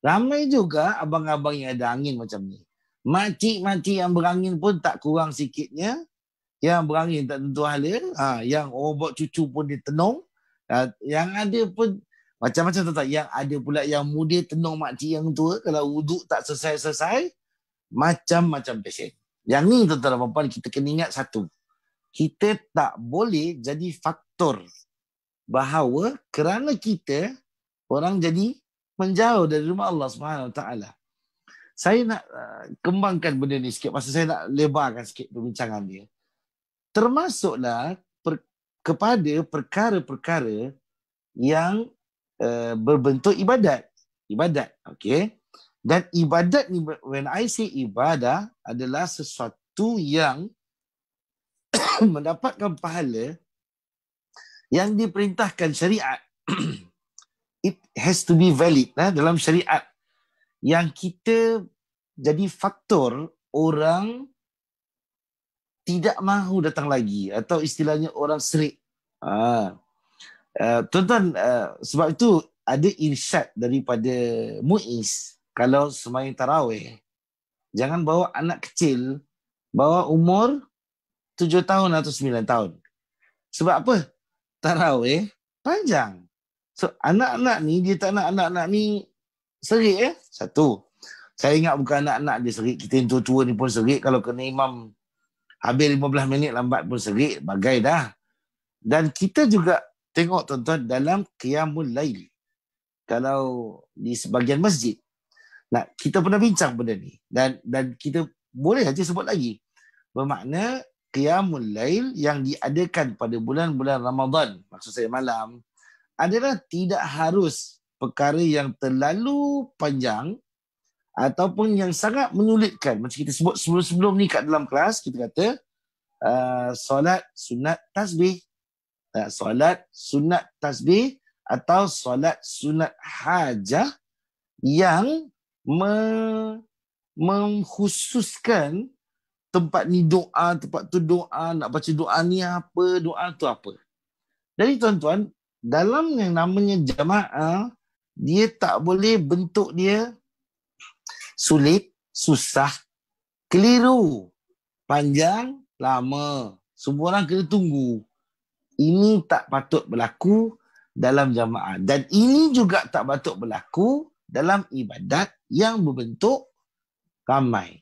S1: Ramai juga abang-abang yang ada angin macam ni. Makcik-makcik yang berangin pun tak kurang sikitnya. Yang berangin tak tentu hala. Yang orang buat cucu pun dia tenung. Yang ada pun macam-macam tuan-tuan. Yang ada pula yang muda tenung makcik yang tua. Kalau wuduk tak selesai-selesai. Macam-macam pesen. Yang ni tuan-tuan dan puan, kita kena ingat satu. Kita tak boleh jadi faktor bahawa kerana kita orang jadi menjauh dari rumah Allah Subhanahu Wa Taala. Saya nak kembangkan benda ni sikit, masa saya nak lebarkan sikit perbincangan dia. Termasuklah kepada perkara-perkara yang berbentuk ibadat. Ibadat, okey. Dan ibadat ni, when I say ibadah, adalah sesuatu yang mendapatkan pahala yang diperintahkan syariat. It has to be valid dalam syariat. Yang kita jadi faktor orang tidak mahu datang lagi, atau istilahnya orang serik. Tuan-tuan, sebab itu ada irsyad daripada Muiz, kalau sembahyang tarawih, jangan bawa anak kecil, bawa umur 7 tahun atau 9 tahun. Sebab apa? Tarawih panjang. So anak-anak ni, dia tak nak anak-anak ni serik. Satu, saya ingat bukan anak-anak dia serik, kita yang tua-tua ni pun serik. Kalau kena imam habis 15 minit lambat pun serik, bagai dah. Dan kita juga tengok tuan-tuan dalam qiyamul lail, kalau di sebahagian masjid, kita pernah bincang benda ni, dan kita boleh aja sebut lagi. Bermakna qiyamul lail yang diadakan pada bulan-bulan Ramadan, maksud saya malam, adalah tidak harus perkara yang terlalu panjang ataupun yang sangat menyulitkan. Macam kita sebut sebelum ni kat dalam kelas, kita kata solat sunat tasbih, solat sunat tasbih atau solat sunat hajah yang mengkhususkan tempat ni doa, tempat tu doa, nak baca doa ni apa, doa tu apa. Jadi tuan-tuan, dalam yang namanya jamaah, dia tak boleh bentuk dia sulit, susah, keliru, panjang, lama. Semua orang kena tunggu. Ini tak patut berlaku dalam jamaah. Dan ini juga tak patut berlaku dalam ibadat yang berbentuk ramai.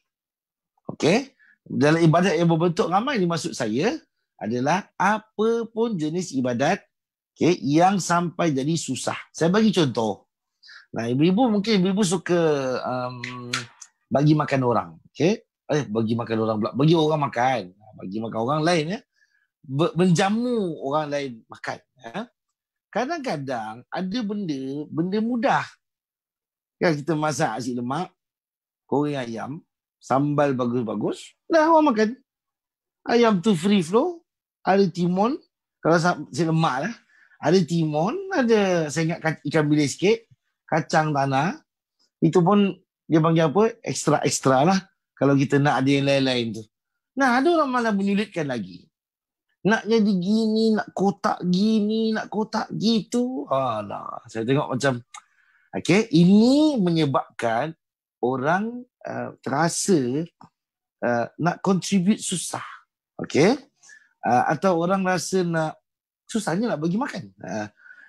S1: Okey? Dalam ibadat yang berbentuk ramai ni, maksud saya adalah apa pun jenis ibadat, okay, yang sampai jadi susah. Saya bagi contoh. Ibu-ibu mungkin ibu-ibu suka bagi makan orang. Okay? Bagi makan orang pula. Bagi orang makan. Bagi makan orang lain. Menjamu orang lain makan. Kadang-kadang ada benda mudah. Kan kita masak nasi lemak, goreng ayam, sambal bagus-bagus, dah orang makan. Ayam tu free flow, ada timun, kalau nasi lemak lah, ada timun, ada saya ingat ikan bilis sikit, kacang tanah, itu pun dia panggil apa? Ekstra-ekstra lah. Kalau kita nak ada yang lain-lain tu. Ada orang malah menyulitkan lagi. Nak jadi gini, nak kotak gini, nak kotak gitu. Alah, saya tengok macam, okay, ini menyebabkan orang terasa nak contribute susah. Okay? Atau orang rasa nak susahnya nak bagi makan.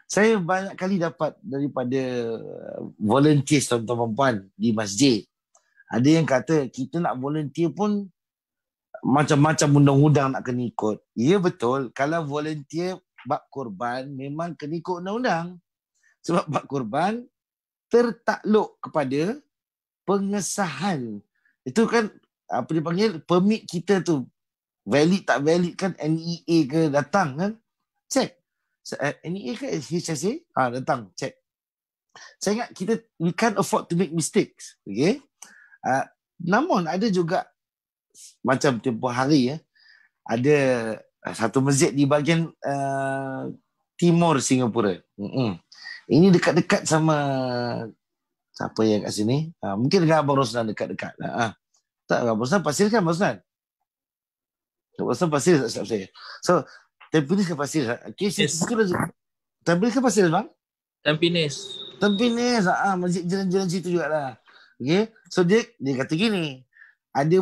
S1: Saya banyak kali dapat daripada volunteers tuan-tuan perempuan di masjid. Ada yang kata kita nak volunteer pun macam-macam undang-undang nak kena ikut. Ya betul, kalau volunteer bab korban memang kena ikut undang-undang. Sebab bab korban tertakluk kepada pengesahan. Itu kan apa dipanggil permit kita tu. Valid tak valid kan, NEA ke datang kan. Check. NEA ke HSA? Datang, check. Saya ingat we can't afford to make mistakes. Okay? Namun ada juga macam tempoh hari ada satu masjid di bahagian timur Singapura. Ini dekat-dekat sama siapa yang kat sini? Mungkin dengan Abang Roslan dekat-dekat. Tak, Abang Roslan Pasir kan, Abang Roslan? Abang Roslan Pasir tak silap saya. So, Tampines ke Pasir? Okay,
S7: Yes.
S1: Tampines ke Pasir, bang?
S7: Tampines.
S1: Tampines, masjid jalan-jalan situ jugalah. Okay, so dia kata gini, ada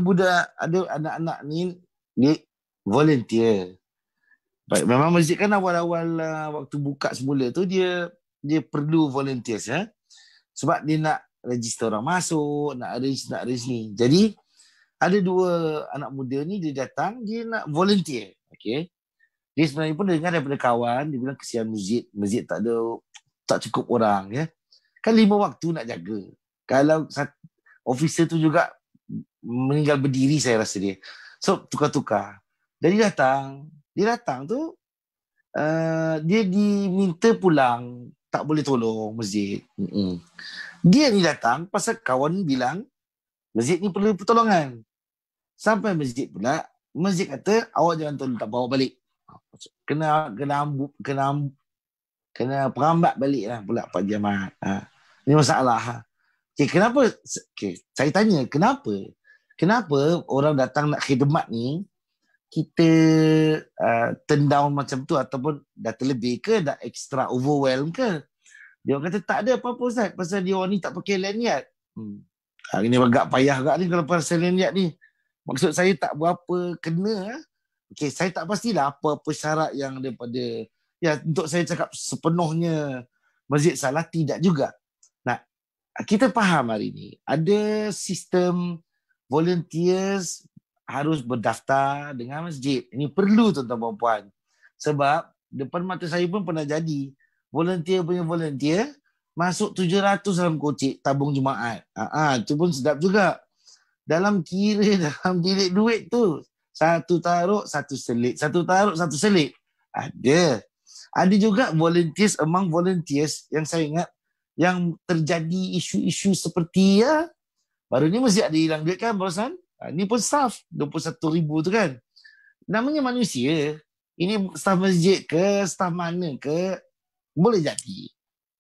S1: anak-anak ni, dia volunteer. Baik, memang masjid kan awal-awal waktu buka semula tu dia perlu volunteers sebab dia nak register orang masuk, nak arrange ni. Jadi ada dua anak muda ni dia datang, dia nak volunteer. Okay, dia sebenarnya pun dengar daripada kawan, dia bilang kesian masjid tak cukup orang kan 5 waktu nak jaga. Kalau officer tu juga meninggal berdiri, saya rasa dia. So tukar-tukar. Jadi dia datang tu dia diminta pulang, tak boleh tolong masjid. Dia ni datang pasal kawan bilang masjid ni perlu pertolongan. Sampai masjid pula, masjid kata awak jangan tolong, tak bawa balik. Kena perambat balik lah pula Pak Jamal. Ini masalah. Okay, kenapa? Okay, saya tanya, kenapa orang datang nak khidmat ni kita turn down macam tu, ataupun dah terlebih ke, dah extra overwhelm ke? Dia orang kata tak ada apa-apa Ustaz, pasal dia orang ni tak pakai lanyard. Ini agak payah agak ni kalau pasal lanyard ni. Maksud saya tak berapa kena. Okay, saya tak pastilah apa-apa syarat yang daripada, untuk saya cakap sepenuhnya masjid salah, tidak juga. Nah, kita faham hari ni ada sistem volunteers harus berdaftar dengan masjid. Ini perlu tuan-tuan puan. Sebab depan mata saya pun pernah jadi volunteer masuk 700 dalam kocik tabung Jumaat. Itu pun sedap juga. Dalam bilik duit tu, satu taruh, satu selit. Satu taruh, satu selit. Ada juga volunteers among volunteers yang saya ingat yang terjadi isu-isu seperti baru ni masjid ada hilang duit kan, bosan? Ni pun staff 21,000 tu kan. Namanya manusia. Ini staff masjid ke, staff mana ke, boleh jadi.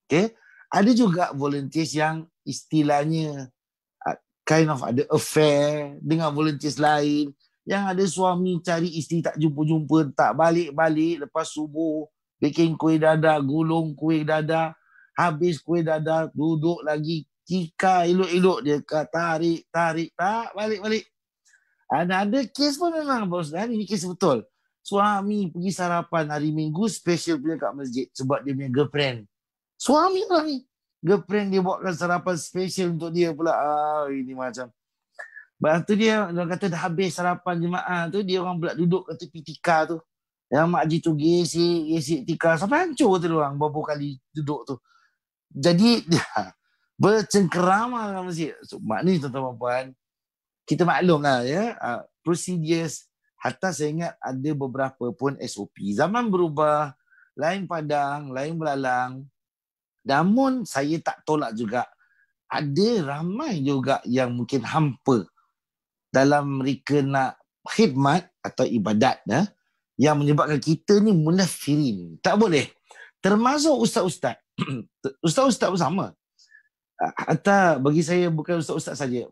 S1: Okay? Ada juga volunteers yang istilahnya kind of ada affair dengan volunteers lain, yang ada suami cari isteri tak jumpa-jumpa, tak balik-balik lepas subuh, bikin kuih dadar, gulung kuih dadar, habis kuih dadar, duduk lagi, cika elok-elok dia, tarik, tak balik-balik. Ada kes pun memang, bos, ini kes betul. Suami pergi sarapan hari Minggu, special punya kat masjid sebab dia punya girlfriend. Suami lah ni. Girlfriend dia buatkan sarapan special untuk dia pula. Ini macam. Lepas tu dia kata dah habis sarapan jemaah tu, dia orang pula duduk kat tepi tikar tu. Yang Mak Haji tu gesik tikar. Sampai hancur tu orang beberapa kali duduk tu. Jadi dia bercengkerama dalam masjid. So, maknanya tuan-tuan puan, kita maklum lah procedures. Hatta saya ingat ada beberapa pun SOP. Zaman berubah, lain padang, lain belalang. Namun saya tak tolak juga, ada ramai juga yang mungkin hampa dalam mereka nak khidmat atau ibadat yang menyebabkan kita ni munafirin. Tak boleh. Termasuk ustaz-ustaz. Ustaz-ustaz pun sama. Atau bagi saya bukan ustaz-ustaz saja.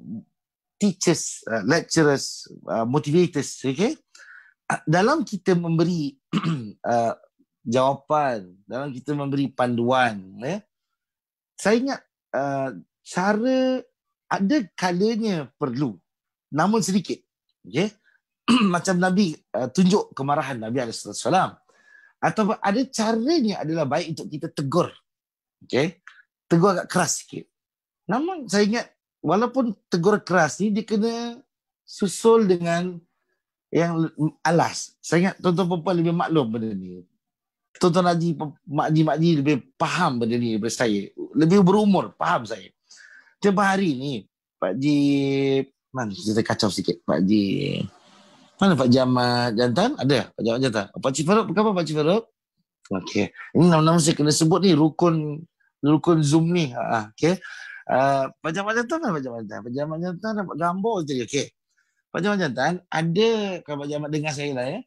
S1: Teachers, lecturers, motivators. Okay? Dalam kita memberi jawapan, dalam kita memberi panduan, saya ingat cara ada kalanya perlu, namun sedikit. Okay? Macam Nabi tunjuk kemarahan Nabi SAW. Atau ada caranya adalah baik untuk kita tegur. Okay? Tegur agak keras sikit. Namun saya ingat, walaupun tegur keras ni, dia kena susul dengan yang alas. Saya ingat tuan-tuan perempuan lebih maklum benda ni. Tuan-tuan Haji, makji-makji lebih faham benda ni daripada saya. Lebih berumur, faham saya. Tiap hari ni, Pak Haji, mana kita kacau sikit. Pak Haji, mana Pak Ahmad Jantan? Ada Pak Ahmad Jantan. Pak Cik Farouk, apa Pak Cik Farouk? Okey. Ini nama-nama saya kena sebut ni, rukun Zoom ni. Okey. Pak Ahmad Jantan mana Pak Ahmad Jantan? Pak Ahmad Jantan dapat gambar je. Okey. Pak Ahmad Jantan, ada, kalau Pak Ahmad dengar saya lah ya,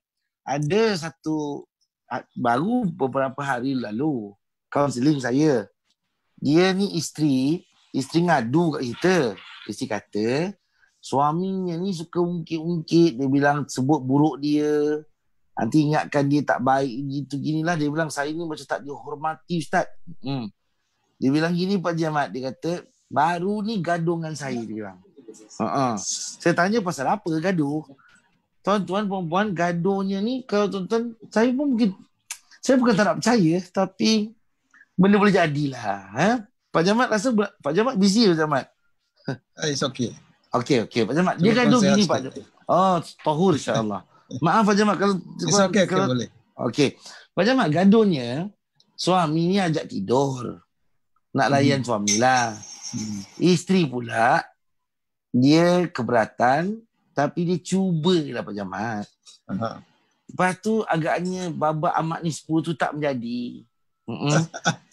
S1: ada satu, baru beberapa hari lalu, kaunseling saya. Dia ni isteri ngadu kat kita. Isteri kata, suaminya ni suka ungkit-ungkit, dia bilang sebut buruk dia, nanti ingatkan dia tak baik, gitu ginilah. Dia bilang saya ni macam tak dihormati Ustaz. Dia bilang gini Pak Ahmad, dia kata baru ni gaduh dengan saya, dia bilang. Saya tanya pasal apa gaduh? Tuan-tuan perempuan, gaduhnya ni kalau tuan-tuan, saya bukan tak nak percaya, tapi benda boleh jadilah. Pak Ahmad rasa Pak Ahmad busy Pak Ahmad?
S7: It's okay.
S1: Okey. Pak Ahmad, dia gaduh gini Pak. Tahur insya-Allah. Maaf Pak Ahmad kalau
S7: It's okay, boleh.
S1: Okey. Pak Ahmad, gaduhnya suami ni ajak tidur. Nak layan suamilah. Isteri pula dia keberatan, tapi dia cubalah Pak Ahmad. Lepas tu agaknya babak Ahmad ni 10 tu tak menjadi.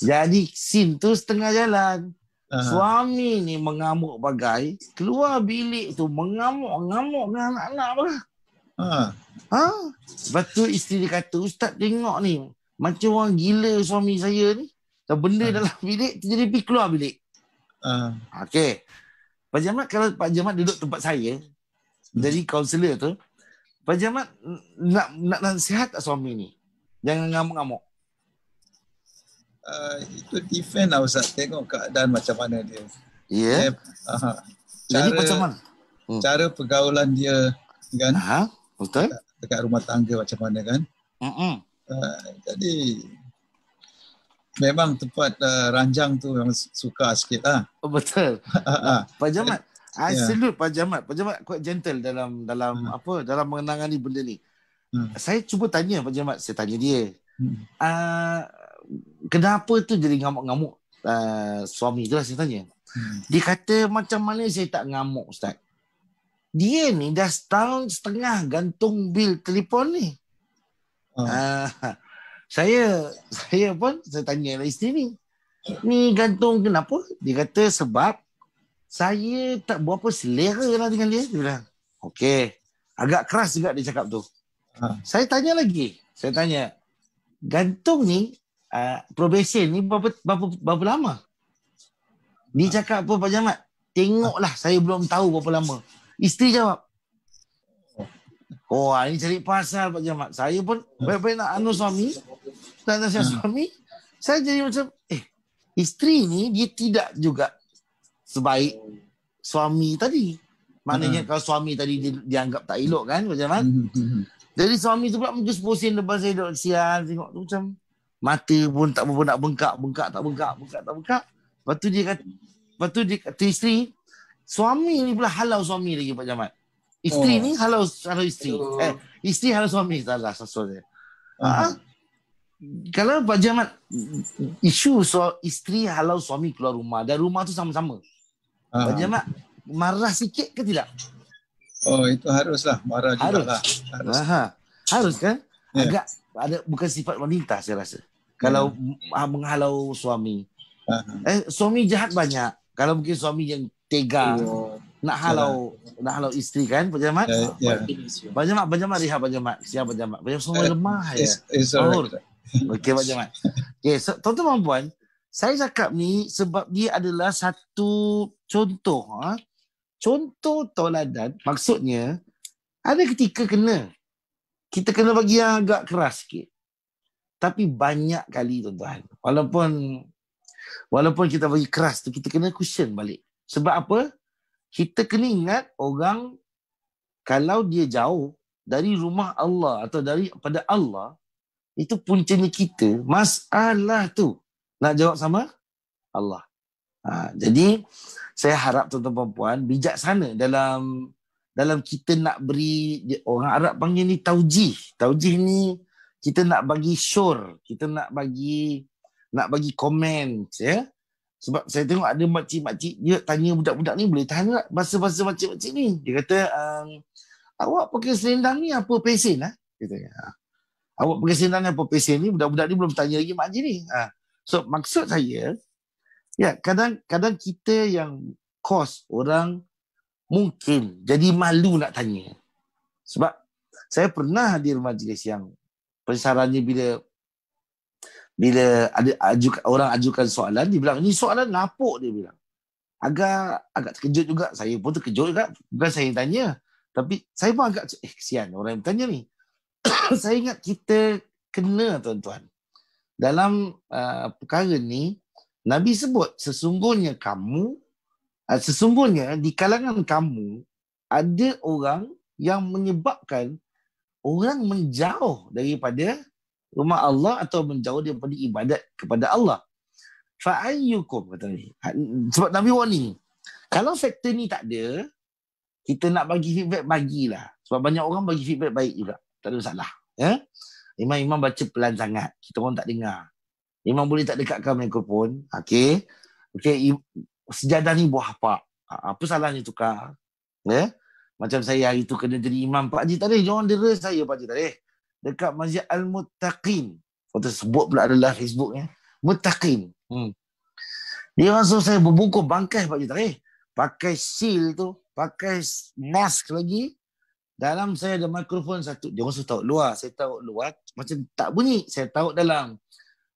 S1: Jadi scene tu setengah jalan. Suami ni mengamuk bagai, keluar bilik tu mengamuk-ngamuk dengan anak-anak lah. Lepas tu isteri dia kata, Ustaz tengok ni, macam orang gila suami saya ni. Dan benda dalam bilik terjadi pergi keluar bilik. Okey. Pak Ahmad, kalau Pak Ahmad duduk tempat saya, jadi kaunselor tu, Pak Ahmad nak nasihat tak suami ni? Jangan ngamuk-ngamuk.
S7: Itu defend lah Ustaz. Tengok keadaan macam mana dia.
S1: Ya. Jadi macam mana?
S7: Cara pergaulan dia kan.
S1: Betul.
S7: Dekat rumah tangga macam mana kan. Jadi memang tempat ranjang tu memang suka sikit lah.
S1: Betul. Pak Ahmad, I salute Pak Ahmad. Pak Ahmad quite gentle dalam dalam menangani benda ni. Saya cuba tanya Pak Ahmad, saya tanya dia. Kenapa tu jadi ngamuk-ngamuk suami tu lah saya tanya. Dia kata macam mana saya tak ngamuk Ustaz. Dia ni dah setahun setengah gantung bil telefon ni. Saya tanya lah isteri ni. Ni gantung kenapa? Dia kata sebab saya tak berapa selera lah dengan dia. Dia bilang, okey. Agak keras juga dia cakap tu. Saya tanya lagi. Saya tanya, gantung ni, probation ni berapa lama? Dia cakap apa Pak Ahmad? Tengoklah, saya belum tahu berapa lama. Isteri jawab, ini cari pasal Pak Ahmad. Saya pun baik-baik nak anu suami, nak nasihat suami. Saya jadi macam, isteri ni dia tidak juga sebaik suami tadi. Maknanya kalau suami tadi dianggap tak elok kan Pak Ahmad. Jadi suami tu pula muncul pusing depan saya, duduk sial, tengok tu macam mata pun tak berapa nak bengkak tak bengkak. Lepas tu dia kata isteri, suami ni pula halau suami lagi Pak Ahmad. Isteri ni halau isteri. Isteri halau suami. Salah dia. Kalau Pak Ahmad, isu soal isteri halau suami keluar rumah dan rumah tu sama-sama. Pak Ahmad marah sikit ke tidak?
S7: Itu haruslah. Marah juga lah.
S1: Harus kan? Agak ada, bukan sifat wanita saya rasa. Kalau menghalau suami. Suami jahat banyak. Kalau mungkin suami yang tega nak halau isteri kan Pak Ahmad. Pak Ahmad rehat Pak Ahmad. Siap Pak Ahmad. Pak Ahmad semua lemah ya. Okey Pak Ahmad. Okey, tuan-tuan puan, saya cakap ni sebab dia adalah satu contoh. Contoh tauladan, maksudnya ada ketika kita kena bagi yang agak keras sikit. Tapi banyak kali tuan-tuan, walaupun kita bagi keras tu, kita kena cushion balik. Sebab apa? Kita kena ingat orang kalau dia jauh dari rumah Allah atau daripada Allah, Itu puncanya kita. Masalah tu nak jawab sama Allah. Jadi saya harap tuan-tuan puan bijaksana dalam kita nak beri, orang Arab panggil ni taujih. Taujih ni kita nak bagi syur, kita nak bagi komen, ya. Sebab saya tengok ada makcik-makcik dia tanya budak-budak ni boleh tahan tak bahasa-bahasa makcik-makcik ni. Dia kata, awak pakai selendang ni apa pesen lah? Dia tanya. Awak pakai selendang ni apa pesen ni? Budak-budak ni belum tanya lagi makcik ni. So maksud saya, ya, kadang-kadang kita yang kos orang mungkin jadi malu nak tanya. Sebab saya pernah hadir majlis yang pensarannya bila ada orang ajukan soalan, dia bilang, ni soalan napuk, dia bilang. Agak terkejut juga. Saya pun terkejut juga. Bukan saya yang tanya. Tapi saya pun agak, kesian orang yang tanya ni. Saya ingat kita kena, tuan-tuan. Dalam perkara ni, Nabi sebut, sesungguhnya di kalangan kamu, ada orang yang menyebabkan orang menjauh daripada rumah Allah atau menjauh daripada ibadat kepada Allah. Fa'ayyukum, kata Nabi. Sebab Nabi warning. Kalau faktor ni tak ada, kita nak bagi feedback, bagilah. Sebab banyak orang bagi feedback baik juga. Tak ada masalah. Ya? Imam baca pelan sangat. Kita orang tak dengar. Imam boleh tak dekatkan mikrofon. Okey. Sejadah ni buah apa? Apa salahnya tukar? Ya? Macam saya hari tu kena jadi imam. Pak Haji Tarikh, jangan dera saya Pak Haji Tarikh. Dekat Masjid Al-Muttaqin. Kata sebut pula adalah Facebooknya. Muttaqin. Dia orang suruh saya berbungkus bangkai Pak Haji Tarikh. Pakai seal tu. Pakai mask lagi. Dalam saya ada mikrofon satu. Dia orang suruh taruh luar. Saya taruh luar. Macam tak bunyi. Saya taruh dalam.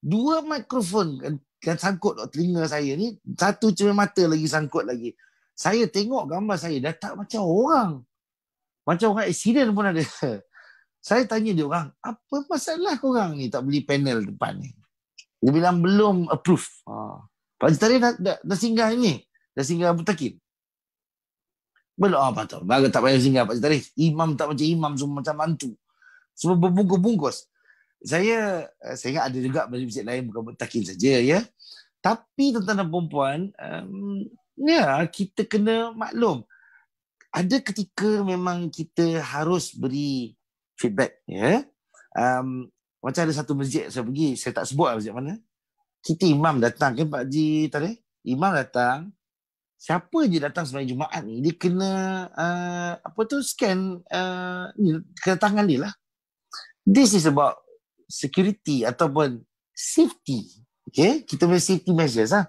S1: 2 mikrofon kan sangkut telinga saya ni. Satu cermin mata lagi sangkut lagi. Saya tengok gambar saya. Dah tak macam orang. Macam orang accident pun ada. Saya tanya dia orang, apa masalah korang ni tak beli panel depan ni? Dia bilang belum approve. Pak Haji Tarikh dah singgah ni. Dah singgah Muttaqin. Belum apa tu. Baru tak payah singgah Pak Haji Tarikh. Imam tak macam imam, semua macam mantu. Semua berbungkus-bungkus. Saya ingat ada juga masjid lain bukan Muttaqin saja, ya. Tapi tuan-tuan dan puan-puan, ya, kita kena maklum. Ada ketika memang kita harus beri feedback, ya. Macam ada satu masjid saya pergi, saya tak sebut masjid mana. Kita imam datang kan Pak Haji Tarikh. Imam datang. Siapa je datang sembahyang Jumaat ni, dia kena scan kedatangan dia lah. This is about security ataupun safety. Okay, kita punya safety measures lah.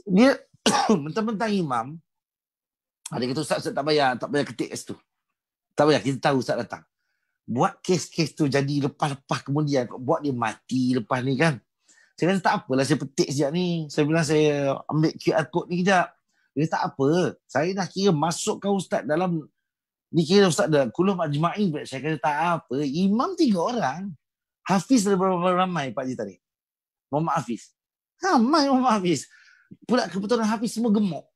S1: Dia mentang-mentang imam, ada kata ustaz tak payah ketik kat situ. Tak payah, kita tahu ustaz datang. Buat kes-kes tu jadi lepas-lepas kemudian buat dia mati lepas ni kan. Saya kata tak apalah, saya petik sekejap ni. Saya bilang saya ambil QR code ni kejap. Dia tak apa. Saya dah kira masukkan ustaz dalam ni, kira ustaz dah kuluh majma'in. Saya kata tak apa. Imam 3 orang. Hafiz ada berapa ramai Pak Haji Tarikh? Muhammad Hafiz. Ramai Muhammad Hafiz. Pula kebetulan Hafiz semua gemuk.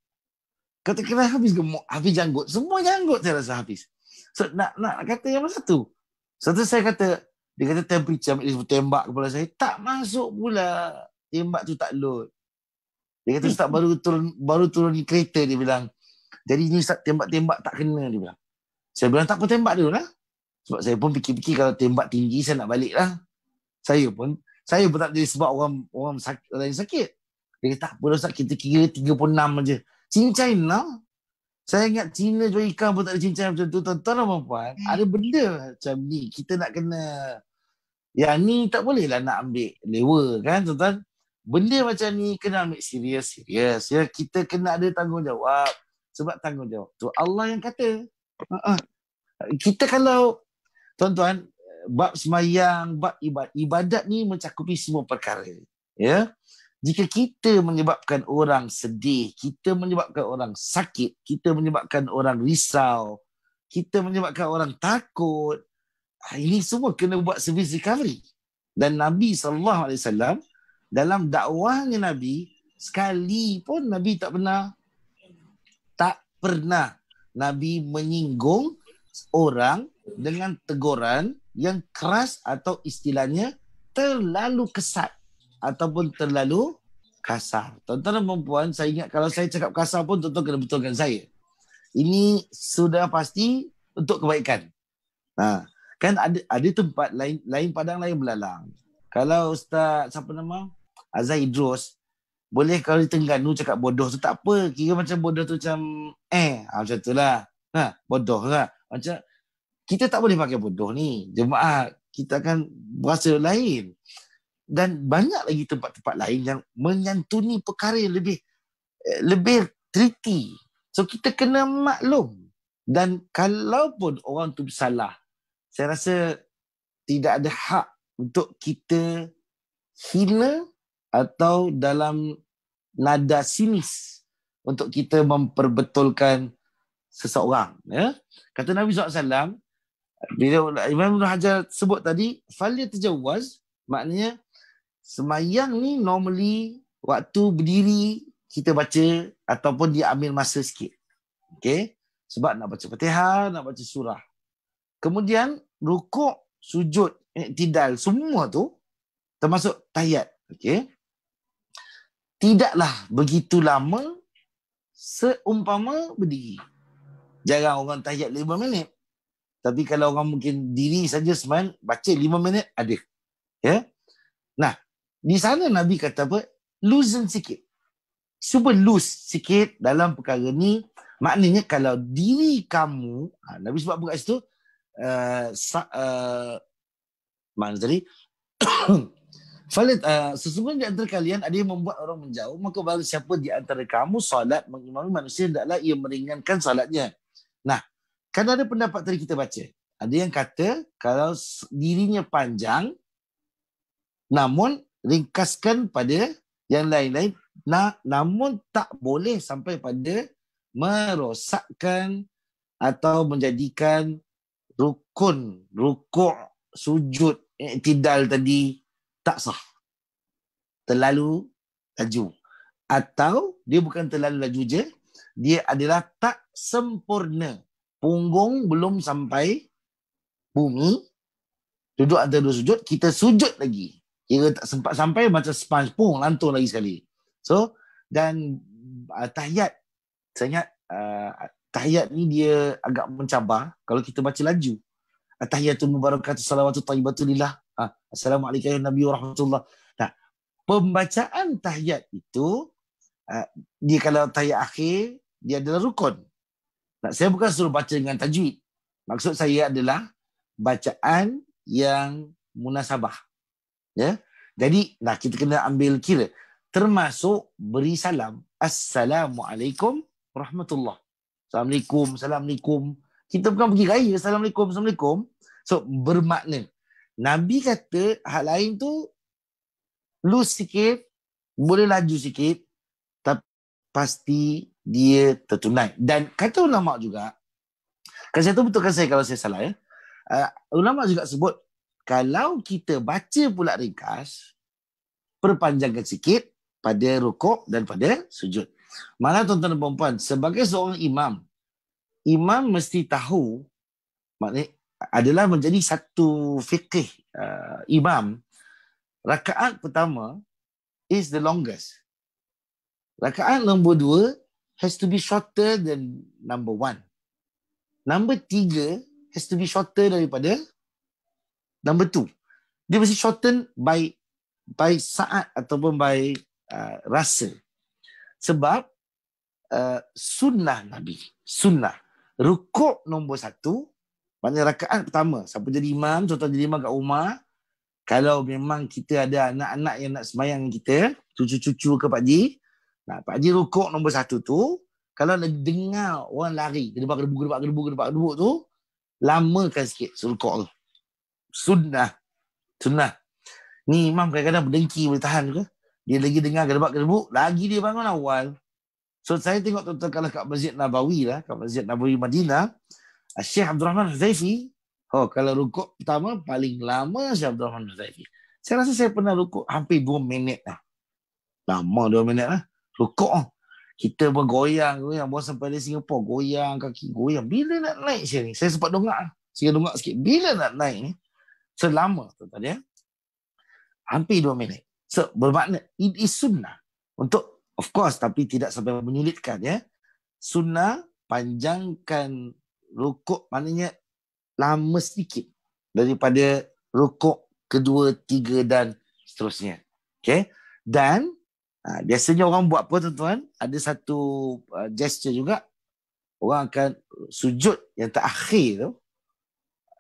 S1: Kata-kata Hafiz gemuk, Hafiz janggut. Semua janggut saya rasa Hafiz. So nak kata yang mana satu? Satu saya kata, dia kata temperature, ambil dia tembak kepala saya. Tak masuk pula. Tembak tu tak load. Dia kata ustaz baru turun di kereta, dia bilang. Jadi ni ustaz tembak-tembak tak kena, dia bilang. Saya bilang tak apa, tembak dulu lah. Sebab saya pun fikir-fikir kalau tembak tinggi saya nak balik lah. Saya pun tak jadi sebab orang sakit. Dia kata tak apa ustaz, kita kira 36 je. Cincin lah. Saya ingat Cina jual ikan pun tak ada cincin macam tu. Tuan-tuan dan puan, ada benda macam ni. Kita nak kena, yang ni tak boleh lah nak ambil lewa kan tuan-tuan. Benda macam ni kena ambil serius. Ya, kita kena ada tanggungjawab. Sebab tanggungjawab tu Allah yang kata. Kita kalau, tuan-tuan, bab sembahyang, bab ibadat ni mencakupi semua perkara. Ya. Jika kita menyebabkan orang sedih, kita menyebabkan orang sakit, kita menyebabkan orang risau, kita menyebabkan orang takut, ini semua kena buat service recovery. Dan Nabi SAW dalam dakwahnya Nabi, sekali pun Nabi tak pernah Nabi menyinggung orang dengan teguran yang keras atau istilahnya terlalu kesat ataupun terlalu kasar. Tuan-tuan dan puan, saya ingat kalau saya cakap kasar pun tuan-tuan kena betulkan saya. Ini sudah pasti untuk kebaikan. Kan ada tempat lain padang lain belalang. Kalau Ustaz siapa nama? Azhar Idrus, boleh kalau di Terengganu cakap bodoh tu tak apa. Kira macam bodoh tu macam macam tu lah. Bodoh lah. Macam kita tak boleh pakai bodoh ni. Jemaah kita akan berasa lain. Dan banyak lagi tempat-tempat lain yang menyantuni perkara yang lebih tricky. So kita kena maklum. Dan kalaupun orang tu bersalah, saya rasa tidak ada hak untuk kita hina atau dalam nada sinis untuk kita memperbetulkan seseorang. Ya? Kata Nabi SAW, bila Imam Ibn Hajar sebut tadi, falyatazawwaz, maknanya semayang ni normally waktu berdiri kita baca ataupun dia ambil masa sikit. Okay? Sebab nak baca Fatihah, nak baca surah. Kemudian rukuk, sujud, i'tidal, semua tu termasuk tahiyat. Okay? Tidaklah begitu lama seumpama berdiri. Jarang orang tahiyat 5 minit. Tapi kalau orang mungkin diri saja semain, baca 5 minit ada. Ya? Nah, di sana Nabi kata apa? Loosen sikit. Cuba loose sikit dalam perkara ni. Maknanya kalau diri kamu, Nabi sebab apa kat situ? Mana tadi? Sesungguhnya di antara kalian ada yang membuat orang menjauh, maka baru siapa di antara kamu solat mengimami manusia, hendaklah ia meringankan solatnya. Nah, kan ada pendapat tadi kita baca. Ada yang kata kalau dirinya panjang, namun ringkaskan pada yang lain-lain, namun tak boleh sampai pada merosakkan atau menjadikan rukuk, sujud, i'tidal tadi tak sah. Terlalu laju. Atau dia bukan terlalu laju je, dia adalah tak sempurna. Punggung belum sampai bumi, duduk antara dua sujud, kita sujud lagi. Kira tak sempat sampai macam sponge pun lantung lagi sekali. So, dan tahiyat, saya ingat tahiyat ni dia agak mencabar kalau kita baca laju. Tahiyatul mubarakatuh salawatu thayyibatu lillah. Assalamualaikum ya Nabi wa rahmatullah. Nah, pembacaan tahiyat itu dia kalau tahiyat akhir dia adalah rukun. Nah, saya bukan suruh baca dengan tajwid. Maksud saya adalah bacaan yang munasabah. Ya. Jadi, kita kena ambil kira termasuk beri salam. Assalamualaikum warahmatullah. Assalamualaikum. Kita bukan pergi raya Assalamualaikum. So bermakna Nabi kata hal lain tu loose sikit, boleh laju sikit, tapi pasti dia tertunai. Dan kata ulama juga, kan saya tu betulkan saya kalau saya salah ya. Ulama juga sebut kalau kita baca pula ringkas, perpanjangkan sikit pada rukuk dan pada sujud. Malah tuan-tuan dan puan-puan, sebagai seorang imam mesti tahu, maknanya adalah menjadi satu fiqh imam. Rakaat pertama is the longest. Rakaat nombor 2 has to be shorter than number 1. Number 3 has to be shorter daripada number 2. Dia mesti shorten by saat ataupun by rasa. Sebab sunnah Nabi, sunnah rukuk nombor 1, maknanya rakaat pertama, siapa jadi imam, contoh jadi imam kat rumah, kalau memang kita ada anak-anak yang nak sembahyang kita, cucu-cucu ke pakcik, pakcik rukuk nombor 1 tu, kalau dengar orang lari, gedebak-gedebuk tu, lamakan sikit rukuk tu. Sunnah. Ni imam kadang-kadang berdengki boleh tahan ke? Dia lagi dengar gedebak-gedebuk, lagi dia bangun awal. So saya tengok tuan-tuan kalau kat Masjid Nabawi lah, kat Masjid Nabawi Madinah, Syekh Abdul Rahman Huzaifi, kalau rukuk pertama paling lama Syekh Abdul Rahman Huzaifi. Saya rasa saya pernah rukuk hampir 2 minit lah. Lama 2 minit lah. Rukuk kita bergoyang, bawa sampai dari Singapura, goyang kaki, goyang. Bila nak naik Syekh ni? Saya sempat dongak sikit. Bila nak naik ni? selama tuan-tuan ya. Hampir 2 minit. So bermakna it is sunnah untuk, of course, tapi tidak sampai menyulitkan ya. Sunnah panjangkan rukuk, maknanya lama sedikit daripada rukuk kedua, tiga dan seterusnya. Okay. Dan biasanya orang buat apa tuan-tuan? Ada satu gesture juga. Orang akan sujud yang terakhir tu,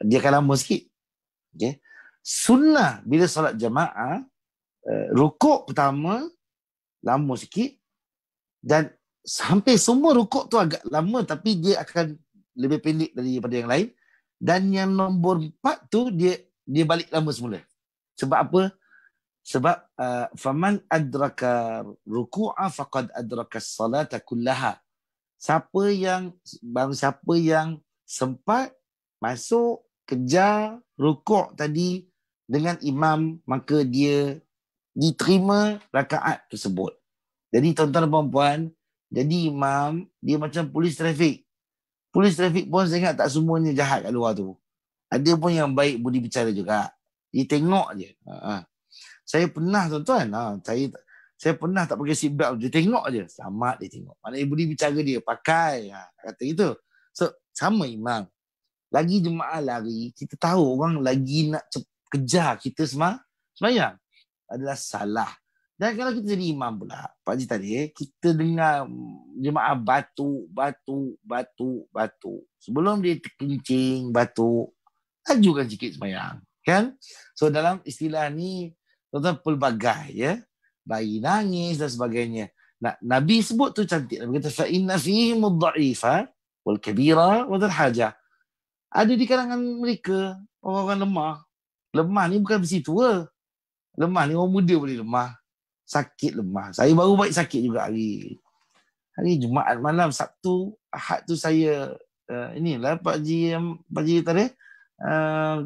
S1: dia akan lama sikit. Okay. Sunnah bila solat jamaah, rukuk pertama lama sikit dan hampir semua rukuk tu agak lama, tapi dia akan lebih pendek daripada yang lain. Dan yang nombor 4 tu dia balik lama semula. Sebab apa? Sebab faman adraka ruku'a faqad adraka as-salata kullaha. Siapa yang sempat masuk kejar rukuk tadi dengan imam, maka dia diterima rakaat tersebut. Jadi tuan-tuan dan puan-puan, jadi imam dia macam polis trafik. Polis trafik pun saya ingat tak semuanya jahat kat luar tu. Ada pun yang baik budi bicara juga. Dia tengok je. Saya pernah tuan-tuan, saya pernah tak pakai seatbelt, dia tengok je. Selamat dia tengok. Maknanya budi bicara dia pakai. Kata gitu. So, sama imam. Lagi jemaah lari, kita tahu orang lagi nak kejar kita semayang. Adalah salah. Dan kalau kita jadi imam pula, Pak Haji tadi, kita dengar jemaah batuk. Sebelum dia terkencing, batuk, lajukan sikit semayang. Kan? So dalam istilah ni, tuan-tuan pelbagai ya. Bayi nangis dan sebagainya. Nabi sebut tu cantik. Nabi kata, فَإِنَّ فِيهِمُ الضَّعِيفَ وَالْكَبِيرَ وَذَا الْحَاجَةِ. Ada di kalangan mereka orang-orang lemah. Lemah ni bukan mesti tua. Lemah ni orang muda boleh lemah. Sakit lemah. Saya baru baik sakit juga hari Jumaat malam, Sabtu, Ahad tu saya inilah Pak Haji tadi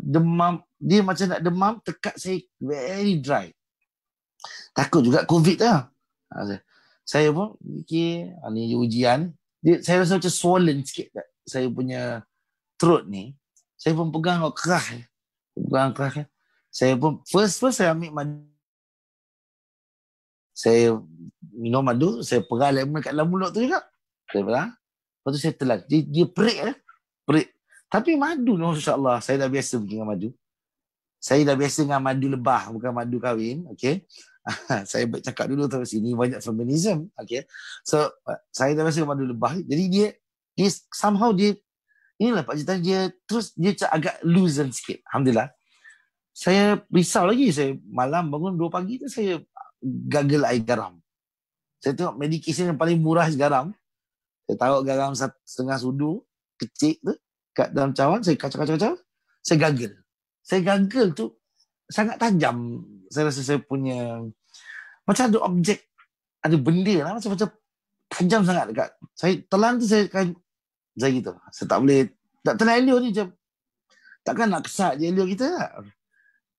S1: demam. Dia macam nak demam, tekak saya very dry. Takut juga COVID lah. Saya pun fikir ni ujian. Saya rasa macam swollen sikit kat saya punya throat ni. Saya pun pegang kerah. Saya pun first saya ambil madu. Saya minum madu, saya perah lemon kat dalam mulut tu juga. Saya perah. Lepas tu saya telan. Dia perik. Tapi madu ni, insya-Allah, saya dah biasa pergi dengan madu. Saya dah biasa dengan madu lebah, bukan madu kahwin. Okay. Saya baik cakap dulu terus sini banyak feminism. Okay. So, saya dah biasa dengan madu lebah. Jadi dia somehow inilah Pak Cita, dia agak loosen sikit. Alhamdulillah. Saya risau lagi. Saya malam bangun 2 pagi tu saya gagal air garam. Saya tengok medication yang paling murah garam. Saya taruh garam setengah sudu kecil tu kat dalam cawan, saya kacau. Saya gagal tu sangat tajam. Saya rasa saya punya macam ada objek, ada benda lah macam tajam sangat dekat. Saya telan tu saya gitu. Saya tak boleh, tak telan elio ni macam takkan nak kesat je elio kita lah.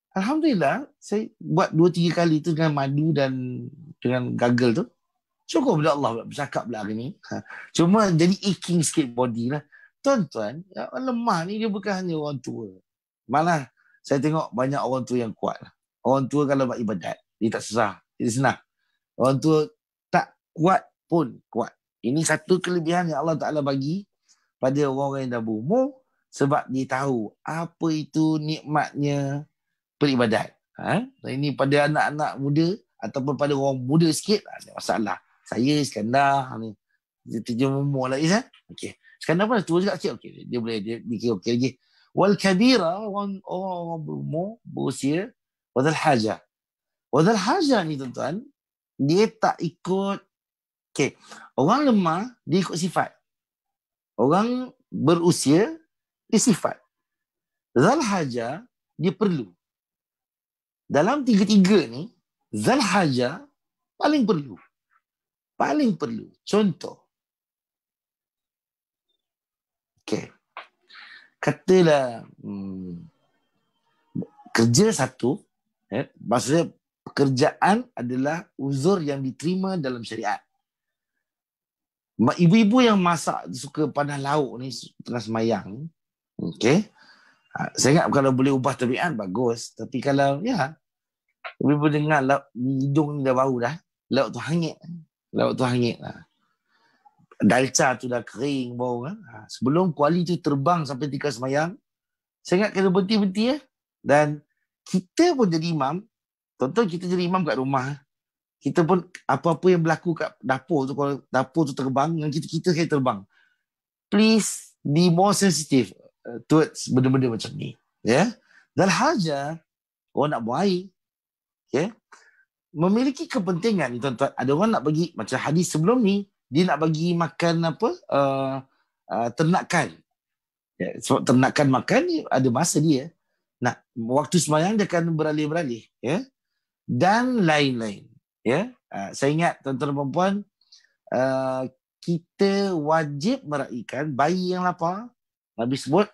S1: Alhamdulillah, saya buat 2-3 kali tu dengan madu dan dengan gagal tu. Syukur bila Allah bercakap pula hari ni. Cuma jadi aching sikit body lah. Tuan-tuan, lemah ni dia bukan hanya orang tua. Malah saya tengok banyak orang tua yang kuat. Orang tua kalau buat ibadat, dia tak susah. Dia senang. Orang tua tak kuat pun kuat. Ini satu kelebihan yang Allah Ta'ala bagi pada orang-orang yang dah berumur. Sebab dia tahu apa itu nikmatnya beribadat. Ini pada anak-anak muda ataupun pada orang muda sikit, ada masalah. Saya Iskandar ni dia 7 umur lagi kan. Okey. Iskandar pun tua juga sikit. Okey, dia boleh dia kira okey lagi. Wal kabira, orang berumur, berusia, wadal haja. Wadal haja ni tuan-tuan, dia tak ikut. Okey. Orang lemah dia ikut sifat. Orang berusia dia sifat. Zal haja dia perlu. Dalam 3 ni, zal haja paling perlu. Contoh. Okey. Katalah kerja satu, maksudnya pekerjaan adalah uzur yang diterima dalam syariat. Ibu-ibu yang masak suka panas lauk ni tengah semayang. Okey. Saya ingat kalau boleh ubah tabiat bagus. Tapi kalau bila dengar hidung ni dah bau dah. Laut tu hangit. Lah. Dalca tu dah kering bau kan. Sebelum kuali tu terbang sampai tingkat semayang, saya ingat kena berhenti-berhenti Dan kita pun jadi imam. Contoh kita jadi imam kat rumah. Kita pun apa-apa yang berlaku kat dapur tu, kalau dapur tu terbang, dengan kita sekali terbang. Please be more sensitive towards benda-benda macam ni. Dan haja orang nak buang air. Memiliki kepentingan ni tuan-tuan. Ada orang nak bagi, macam hadis sebelum ni, dia nak bagi makan ternakan. Sebab ternakan makan ni ada masa dia. Waktu sembahyang dia akan beralih-beralih. Dan lain-lain. Saya ingat tuan-tuan dan puan-puan, kita wajib meraihkan bayi yang lapar. Nabi sebut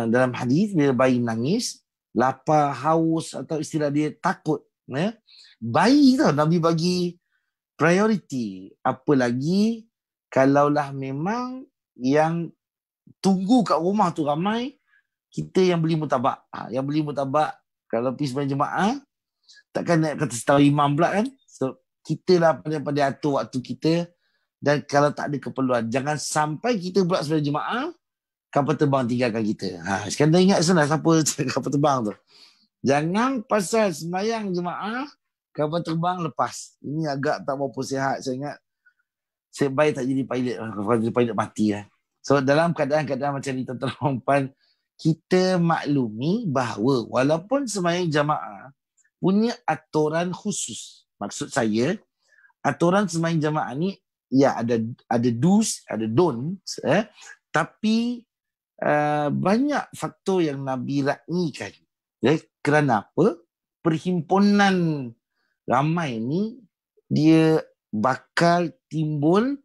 S1: dalam hadis, bila bayi menangis, lapar, haus atau istilah dia takut. Bayi tau Nabi bagi priority. Apa lagi kalaulah memang yang tunggu kat rumah tu ramai, kita yang beli mutabak. Yang beli mutabak kalau pergi sembahyang jemaah, takkan nak kata setahu imam pula kan. So kita lah pandai-pandai atur waktu kita. Dan kalau tak ada keperluan, jangan sampai kita pula sembahyang jemaah, kapal terbang tinggalkan kita. Sekarang dah ingat sana siapa kapal terbang tu. Jangan pasal sembahyang jemaah, kapal terbang lepas. Ini agak tak berapa sihat. Saya ingat saya baik tak jadi pilot. Kalau jadi pilot mati lah. So dalam keadaan-keadaan macam ni tuan-tuan, kita maklumi bahawa walaupun sembahyang jemaah punya aturan khusus. Maksud saya, aturan sembahyang jemaah ni ada do's, ada don'ts, tapi banyak faktor yang Nabi raknikan. Kerana apa? Perhimpunan ramai ni dia bakal timbul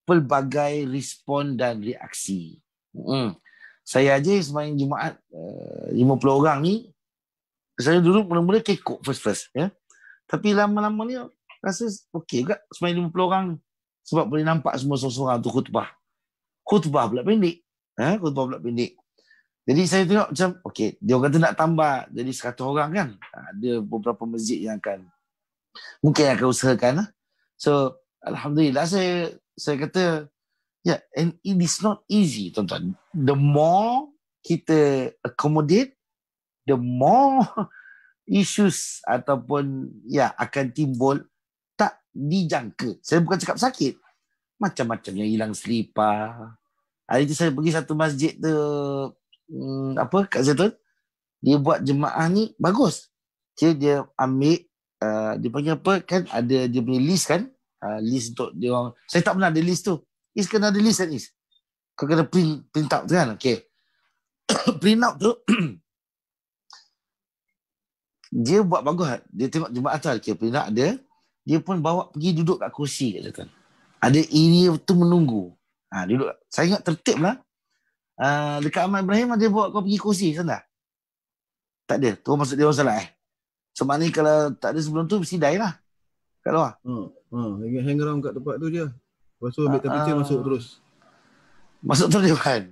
S1: pelbagai respon dan reaksi. Saya aja sembahyang Jumaat 50 orang ni, saya dulu mula-mula kekok first tapi lama-lama ni rasa okey juga sembahyang 50 orang ni, sebab boleh nampak semua seorang-seorang tu khutbah pula pendek. Khutbah pula pendek. Jadi saya tengok macam okey, dia orang kata nak tambah jadi 100 orang kan. Ada beberapa masjid yang mungkin akan usahakan lah. So alhamdulillah saya kata and it is not easy tuan-tuan. The more kita accommodate, the more issues ataupun akan timbul tak dijangka. Saya bukan cakap sakit. Macam-macam yang hilang selipar. Hari tu saya pergi satu masjid tu kat Zaitun. Dia buat jemaah ni bagus. Dia ambil dia panggil apa kan, ada dia punya list kan. List untuk dia orang. Saya tak pernah ada list tu. Is kena ada list kan Is? Kau kena print out tu kan. Okay. Print out tu dia buat bagus. Dia tengok jemaah tu print out dia. Dia pun bawa pergi duduk kat kursi kat ada area tu menunggu. Duduk. Saya ingat tertib lah. Dekat Ahmad Ibrahim dia bawa kau pergi kursi sana. Tak ada. Tu maksud dia orang salah So maknanya kalau tak ada sebelum tu mesti die lah. Kat luar.
S8: Hang around kat tempat tu je. Lepas tu ambil temperature masuk terus.
S1: Masuk terus dia kan.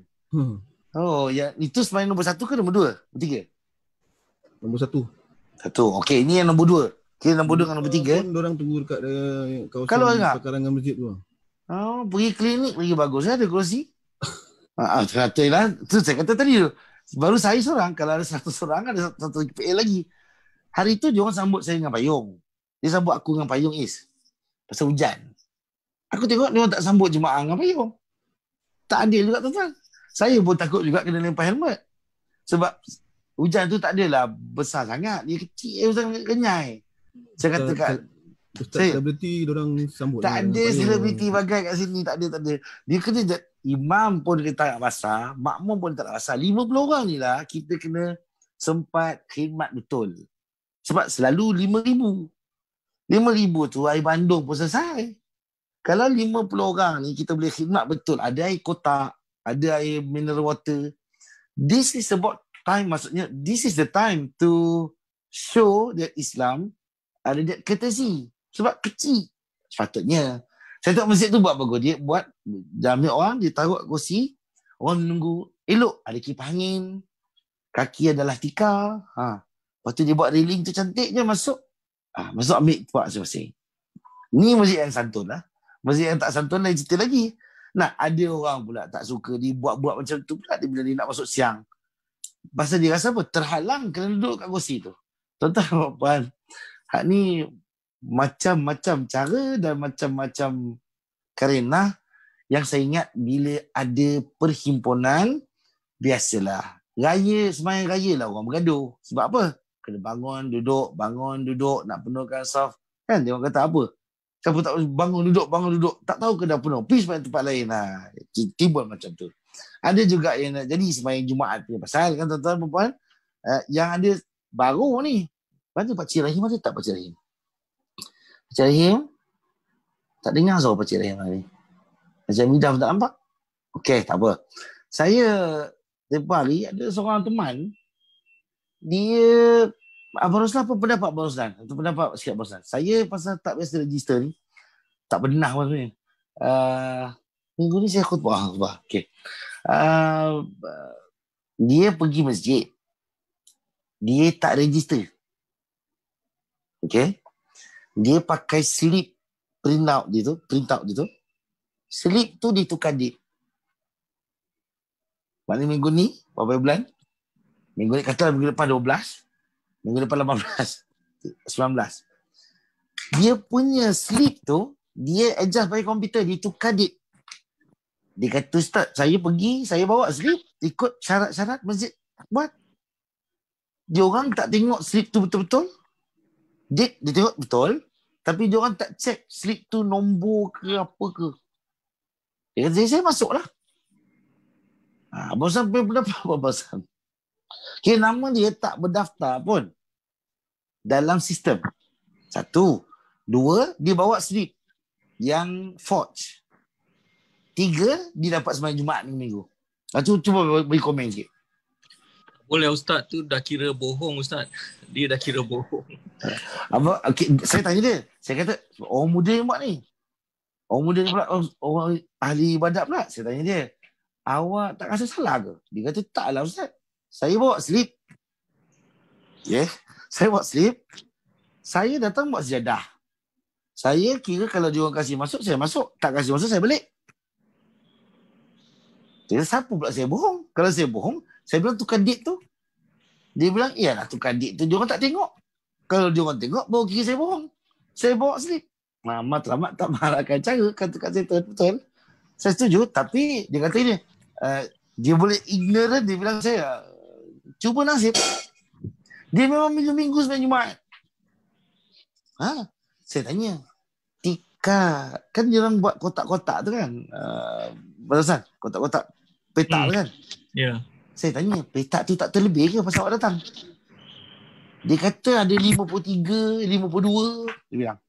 S1: Itu sembahyang nombor 1 ke nombor 2? Nombor 3?
S8: Nombor 1.
S1: Okey, ini yang nombor 2. Okay, nombor 2 dengan nombor 3.
S8: Orang tunggu dekat
S1: kawasan
S8: pekarangan masjid tu.
S1: Pergi klinik lagi bagus ada kursi. Ternyata lah. Tu saya kata tadi tu. Baru saya seorang. Kalau ada 100 orang, ada satu PA lagi. Hari tu dia orang sambut saya dengan payung. Dia sambut aku dengan payung pasal hujan. Aku tengok dia orang tak sambut jemaah dengan payung. Tak adil juga tuan-tuan. Saya pun takut juga kena lempar helmet. Sebab hujan tu tak adalah besar sangat. Dia kecil sangat kenyai. Saya kata kat
S8: Ustaz selebriti diorang sambut.
S1: Tak ada selebriti bagai kat sini. Tak ada. Dia kena imam pun dia tak nak basah. Makmum pun tak nak basah. 50 orang ni lah kita kena sempat khidmat betul. Sebab selalu 5,000. 5,000 tu air bandung pun selesai. Kalau 50 orang ni kita boleh khidmat betul. Ada air kotak. Ada air mineral water. This is about time. Maksudnya this is the time to show that Islam ada that courtesy. Sebab kecil. Sepatutnya. Saya tengok masjid tu buat bagus. Dia buat jamil orang. Dia taruh kursi. Orang menunggu. Elok. Ada kipas angin. Kaki adalah tikar. Lepas tu dia buat railing tu cantiknya masuk. Masuk ambil tempat masing-masing. Ni masjid yang santun lah. Masjid yang tak santun lain cerita lagi. Nah, ada orang pula tak suka dia buat macam tu pula dia bila dia nak masuk siang. Pasal dia rasa apa? Terhalang kena duduk kat kursi tu. Tuan-tuan dan puan, hak ni macam-macam cara dan macam-macam karenah yang saya ingat bila ada perhimpunan, biasalah. Semayang raya lah orang bergaduh. Sebab apa? Kena bangun, duduk, nak penuhkan saf. Kan dia orang kata apa? Siapa tak bangun, duduk. Tak tahu ke dah penuh. Pergi semayang tempat lain. Timbul macam tu. Ada juga yang nak jadi semayang Jumaat punya pasal kan tuan-tuan dan puan. Yang ada baru ni. Mana Pakcik Rahim ada tak Pakcik Rahim? Pakcik Rahim? Tak dengar suara Pakcik Rahim ni. Macam Midaf tak nampak? Okey, tak apa. Saya tempoh hari ada seorang teman. Dia Abang Roslan, apa pendapat Abang Roslan? Itu pendapat sikit Abang Roslan. Saya pasal tak biasa register ni. Tak pernah maksudnya. Minggu ni saya khutbah. Okay. Dia pergi masjid. Dia tak register. Okay. Dia pakai slip print out dia tu. Slip tu ditukar date. Maknanya minggu ni, berapa bulan? Minggu ni kata minggu depan 12. Minggu depan 18. 19. Dia punya slip tu, dia adjust pakai komputer, dia tukar date. Dia kata, Ustaz, saya pergi, saya bawa slip, ikut syarat-syarat masjid buat. Dia orang tak tengok slip tu betul-betul. Date dia tengok betul, tapi dia orang tak check slip tu nombor ke apa ke. Dia kata, saya masuk lah. Abang Sam punya pendapat apa Abang Sam? Okay, nama dia tak berdaftar pun dalam sistem. 1. 2, dia bawa slip yang forge. 3, dia dapat sembahyang Jumaat minggu. Cuba beri komen sikit.
S9: Boleh Ustaz tu dah kira bohong Ustaz. Dia dah kira bohong.
S1: Okay, saya tanya dia. Saya kata, orang muda yang buat ni. Orang muda ni pula, orang ahli ibadat pula. Saya tanya dia, awak tak rasa salah ke? Dia kata, taklah Ustaz. Saya bawa slip. Saya bawa slip. Saya datang buat sejadah. Saya kira kalau dia orang kasih masuk, saya masuk. Tak kasih masuk, saya balik. Jadi siapa pula saya bohong? Kalau saya bohong, saya bilang tukar date tu. Dia bilang, iyalah tukar date tu. Dia orang tak tengok. Kalau dia orang tengok, baru kira saya bohong. Saya bawa slip. Matlamat tak marahkan cara. Kata kat saya betul. Saya setuju. Tapi dia kata ini, dia boleh ignorant. Dia bilang saya, cuba nasib. Dia memang minggu-minggu sembahyang Jumaat. Saya tanya, Tika, kan dia orang buat kotak-kotak tu kan? Batasan, kotak-kotak petak tu kan?
S9: Ya.
S1: Saya tanya, petak tu tak terlebih ke pasal awak datang? Dia kata ada 53, 52. Dia bilang.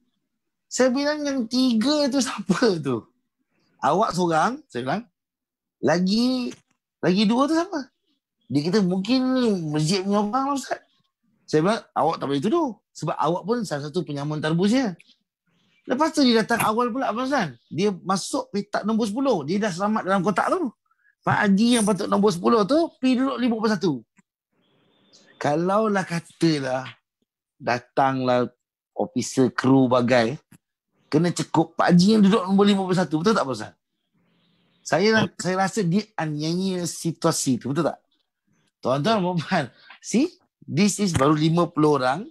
S1: Saya bilang yang 3 tu siapa tu? Awak seorang, saya bilang. Lagi 2 tu siapa? Dia kata mungkin masjid punya orang lah Ustaz. Saya bilang, awak tak boleh tuduh. Sebab awak pun salah satu penyamun tarbusnya. Lepas tu dia datang awal pula Abang Ustaz. Dia masuk petak nombor 10. Dia dah selamat dalam kotak tu. Pak Haji yang patut nombor 10 tu, pergi duduk 51. Kalaulah katalah, datanglah officer kru bagai, kena cekup Pak Haji yang duduk nombor 51. Betul tak Abang Ustaz? Saya rasa dia aniaya situasi tu. Betul tak? Tuan-tuan, puan-puan. See? This is baru 50 orang.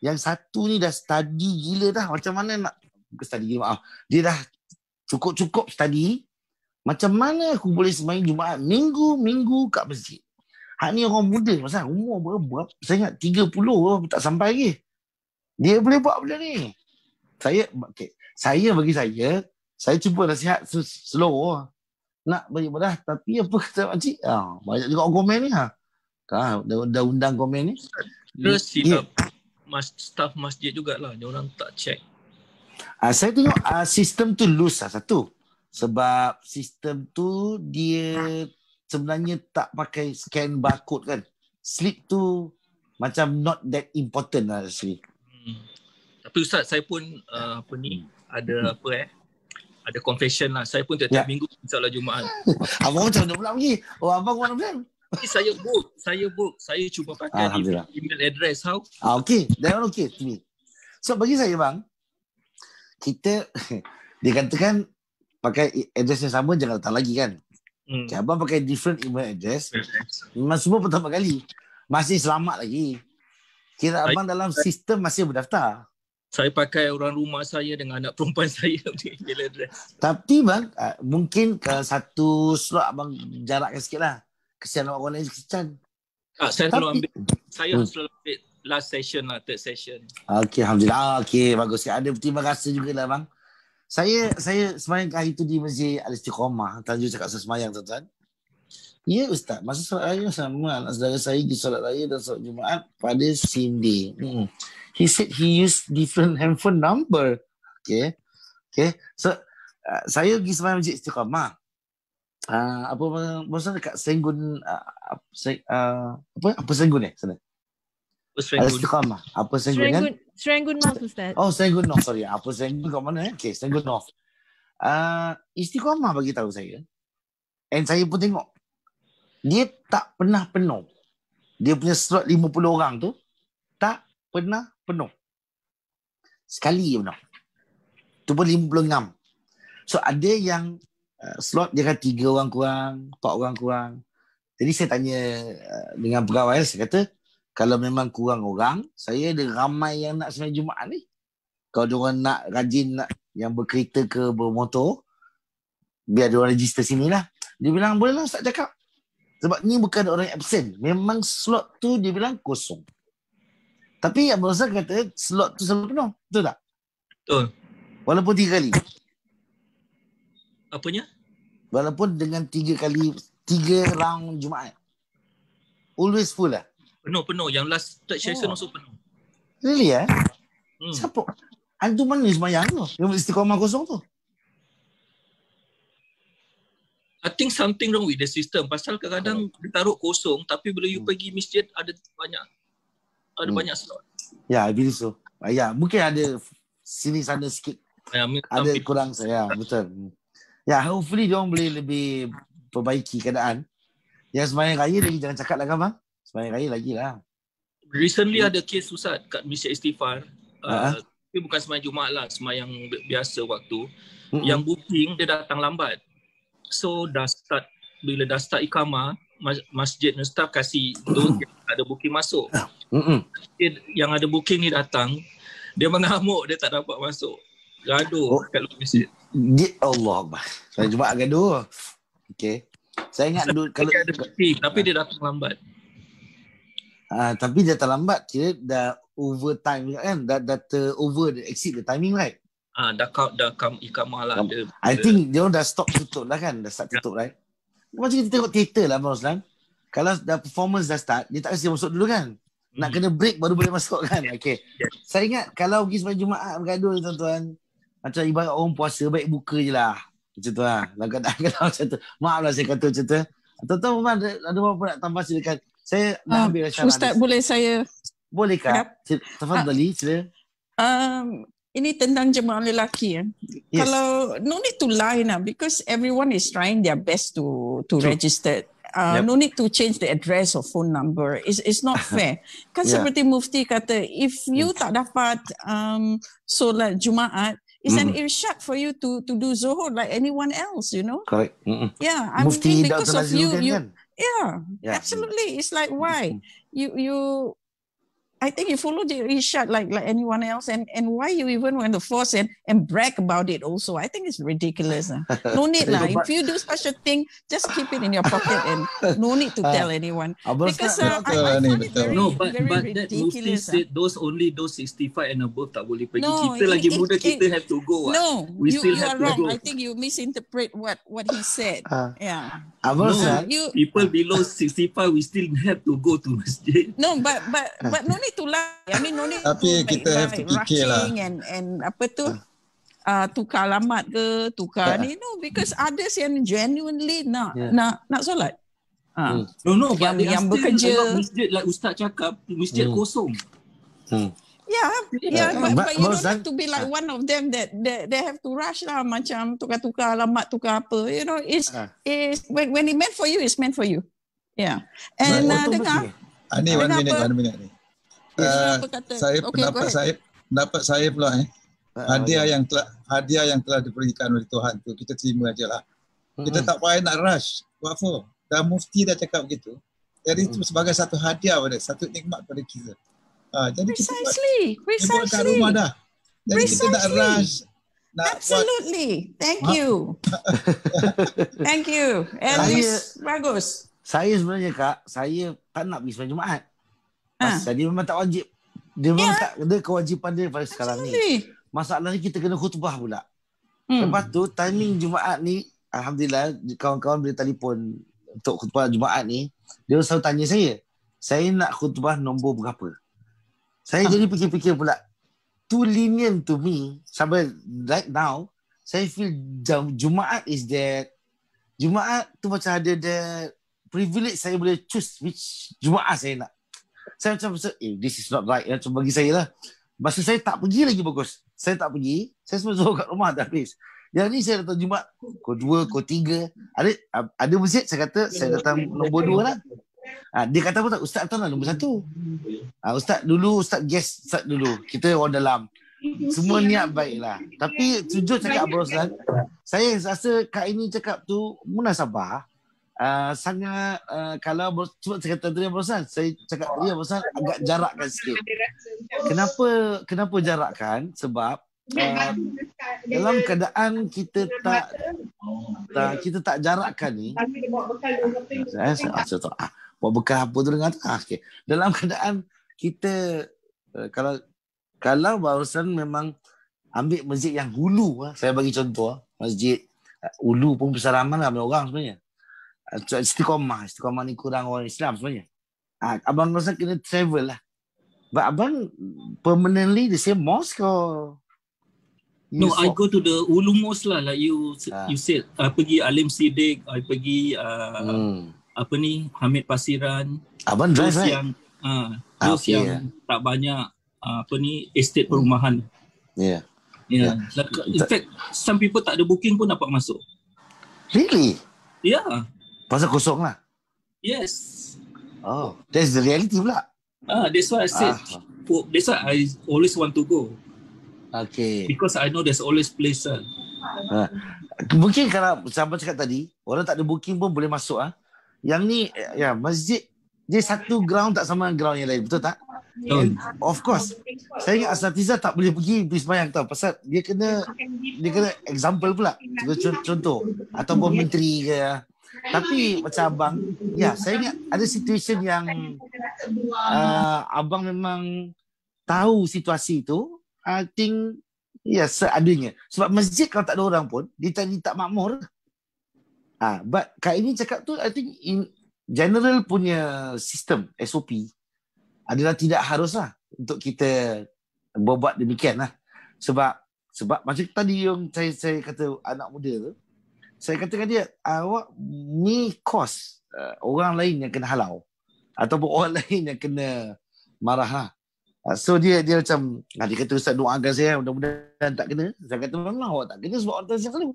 S1: Yang satu ni dah study gila dah. Macam mana nak... Study gila, maaf. Dia dah cukup-cukup study. Macam mana aku boleh sembahyang Jumaat minggu-minggu kat masjid. Hak ni orang muda. Masa umur berapa? Saya ingat 30 tak sampai lagi. Dia boleh buat benda ni. Saya bagi saya cuba nasihat slow. Nak beribadah. Tapi apa kata makcik? Banyak juga orang komen ni. Dah undang komen ni.
S9: Terus silap staff masjid jugalah. Dia orang tak check.
S1: Saya tengok sistem tu loose lah satu. Sebab sistem tu dia sebenarnya tak pakai scan barcode kan. Slip tu macam not that important lah actually.
S9: Tapi Ustaz, saya pun ada confession lah. Saya pun tiap-tiap minggu salat Jumaat.
S1: Abang macam mana pula pergi? Abang mana pula?
S9: Saya book. Saya cuba pakai
S1: Alhamdulillah.
S9: email address. How?
S1: Okay, that one okay to me. So bagi saya bang, kita dia katakan pakai address yang sama jangan datang lagi kan. Okay, abang pakai different email address. Memang semua pertama kali. Masih selamat lagi. Kira abang dalam sistem masih berdaftar.
S9: Saya pakai orang rumah saya dengan anak perempuan saya punya email address.
S1: Tapi bang, mungkin ke satu slot abang jarakkan sikit lah. Kesian orang lain kesian.
S9: Saya selalu ambil last session lah, third session.
S1: Okay, Alhamdulillah. Okay, bagus. Ada terima kasih juga lah bang. Saya semayang hari tu di Masjid Al-Istiqamah. Tanjung cakap saya semayang tuan-tuan. Ya Ustaz, masa solat raya sama anak saudara saya pergi solat raya dan solat Jumaat pada same day. He said he used different handphone number. Okay. So saya pergi semayang Masjid Istiqamah. Maksudnya dekat Serenggun apa Serenggun sana? Istiqamah. Apa Serenggun kan?
S5: Serenggun North Ustaz.
S1: Oh, Serenggun North, sorry. Apa Serenggun kat mana? Okay, Serenggun North. Istiqamah bagi tahu saya. And saya pun tengok. Dia tak pernah penuh. Dia punya slot 50 orang tu tak pernah penuh. Sekali je penuh. Tu pun 56. So ada yang slot dia kan 3 orang kurang, 4 orang kurang. Jadi saya tanya dengan pegawai, saya kata kalau memang kurang orang, saya ada ramai yang nak sembahyang Jumaat ni. Kalau diorang nak rajin nak yang berkereta ke bermotor, biar diorang register sini lah. Dia bilang boleh lah Ustaz cakap. Sebab ni bukan orang yang absent. Memang slot tu dia bilang kosong. Tapi Abang Ustaz kata slot tu selalu penuh. Betul tak?
S9: Betul.
S1: Walaupun 3 kali.
S9: Apanya?
S1: Walaupun dengan 3 round Jumaat. Always full lah.
S9: Penuh. Yang last third session also penuh.
S1: Really Siapa? Antu mana semayang tu? Yang Istiqamah kosong tu?
S9: I think something wrong with the system. Pasal kadang-kadang dia taruh kosong, tapi bila you pergi masjid ada banyak slot.
S1: Ya, I believe so. Ya, mungkin ada sini sana sikit. Ada kurang saya, betul. Ya, hopefully dia orang boleh lebih perbaiki keadaan. Yang sembahyang raya lagi jangan cakap lah kan bang. Sembahyang raya lagi lah.
S9: Recently ada kes Ustaz kat Masjid Istighfar. Tapi bukan sembahyang Jumaat lah, sembahyang biasa waktu. Yang booking dia datang lambat. So bila dah start iqamah, masjid dan staff kasih those yang ada booking masuk. Yang ada booking ni datang, dia mengamuk, dia tak dapat masuk. Gaduh kat luar masjid.
S1: Allah Akbar. Saya Jumaat gaduh. Okay. Saya ingat dulu kalau
S9: ada booking, tapi dia datang lambat.
S1: Tapi dia terlambat, kira dah over time kan, dah exceed the timing right?
S9: Dah come iqamah lah.
S1: I think dia dah stop tutup lah kan, dah start tutup right? Macam kita tengok teater lah Abang Roslan. Kalau dah performance dah start, dia tak kasi masuk dulu kan? Nak kena break baru boleh masuk kan? Okay. Saya ingat kalau pergi sembahyang Jumaat bergaduh tuan-tuan, macam ibarat orang puasa, baik buka je lah. Macam tu lah. Kalau macam tu. Maaf lah saya kata macam tu. Tuan-tuan ada apa nak tambah silakan. Saya dah ambil syarat.
S3: Ustaz, boleh saya?
S1: Boleh kak? Tafadhali, sila.
S3: Ini tentang jemaah lelaki. Yes. Kalau no need to lie now because everyone is trying their best to register. No need to change the address or phone number. It's not fair. Kan seperti Mufti kata, if you tak dapat solat Jumaat, it's an irsyad for you to do zuhur like anyone else, you know.
S1: Correct.
S3: Yeah, I mean because of you,
S1: kan?
S3: Yeah, absolutely. It's like why you. I think you follow the irsyad like anyone else, and why you even want to force and brag about it also. I think it's ridiculous. No need lah. If you do such a thing, just keep it in your pocket and no need to tell anyone. Because I find it very ridiculous.
S9: That Mufti said those 65 and above tak boleh pergi. Kita lagi muda, kita have to go.
S3: No, you are wrong. I think you misinterpret what he said. Yeah.
S9: People below 65 we still have to go to masjid.
S3: No, but no need to lie. I mean, no need
S7: tapi
S3: to
S7: kita have to fikir lah.
S3: And apa tu? Tukar alamat ke, tukar ni. No, because others yang genuinely nak solat.
S9: No,
S3: yang bekerja.
S9: Masjid like Ustaz cakap, masjid kosong.
S3: Yeah, but you don't have to be like one of them that they have to rush lah, macam tukar alamat, tukar apa. You know, it's when it meant for you, it's meant for you. Yeah. And dengar.
S7: Ni one minute ni. Pendapat saya pula hadiah yang telah diberikan oleh Tuhan tu kita terima ajalah. Kita tak payah nak rush. Buat apa? Dah mufti dah cakap begitu. Jadi itu sebagai satu hadiah satu nikmat pada kita. Jadi
S3: Precisely.
S7: kita buat kat rumah dah. Jadi kita nak rush.
S3: Absolutely. Thank you. Thank you. And bagus.
S1: Saya sebenarnya Kak, saya tak nak pergi sembahyang Jumaat. Pasal dia memang tak wajib. Dia memang tak ada kewajipan dia pada sekarang ni. Masalahnya kita kena khutbah pula. Lepas tu timing Jumaat ni, alhamdulillah kawan-kawan boleh telefon untuk khutbah Jumaat ni, dia selalu tanya saya nak khutbah nombor berapa. Saya jadi fikir-fikir pula, too lenient to me. Sampai right now, saya feel Jumaat is that, Jumaat tu macam ada the privilege saya boleh choose which Jumaat saya nak. Saya macam this is not right. Macam bagi saya lah. Masa saya tak pergi lagi bagus. Saya tak pergi, saya semua suruh kat rumah dah habis. Yang ni saya datang Jumaat, pukul 2, pukul 3. Ada masjid, saya kata saya datang nombor 2 lah. Dia kata apa tak? Ustaz datang lah nombor 1. Ustaz guest Ustaz dulu. Kita orang dalam. Semua niat baik lah. Tapi jujur cakap Abang Roslan, saya rasa Kak ini cakap tu munasabah. Sangat kalau cuba saya kata tadi Abang Roslan, saya cakap tadi Abang Roslan agak jarakkan sikit. Kenapa jarakkan? Sebab dalam keadaan kita tak jarakkan ni, buat bekal apa tu dengan okay. Dalam keadaan kita kalau barusan memang ambil masjid yang hulu, saya bagi contoh masjid hulu pun besar ramai lah orang sebenarnya. Istiqomah ni kurang orang Islam sebenarnya. Abang rasa kena travel lah. But abang permanently the same mosque or?
S9: No, I go to the Ulu Mosque lah, like you said. I pergi Alim Siddiq, I pergi Hamid Pasiran.
S1: Abang drive
S9: yang tak banyak estate perumahan.
S1: Yeah.
S9: In fact, some people tak ada booking pun dapat masuk.
S1: Really?
S9: Yeah.
S1: Pasal kosong lah?
S9: Yes.
S1: Oh, that's the reality pula.
S9: That's why I said, that's why I always want to go.
S1: Okay.
S9: Because I know there's always place.
S1: Mungkin kalau sahabat cakap tadi, orang tak ada booking pun boleh masuk. Yang ni, masjid, dia satu ground tak sama ground yang lain. Betul tak? Of course. Saya ingat asatizah tak boleh pergi sembahyang tau. Pasal dia kena example pula. Contoh. Ataupun menteri ke. Tapi macam abang, saya ingat ada situation yang abang memang tahu situasi tu. I think seadanya. Sebab masjid kalau tak ada orang pun, dia tak makmur. But Kak ini cakap tu, I think in general punya sistem SOP adalah tidak haruslah untuk kita berbuat demikian lah. Sebab macam tadi yang saya kata anak muda tu, saya katakan dia, awak ni kos orang lain yang kena halau ataupun orang lain yang kena marah lah. So dia macam, dia kata Ustaz doakan saya mudah-mudahan tak kena. Saya kata memang awak tak kena sebab orang saya selalu.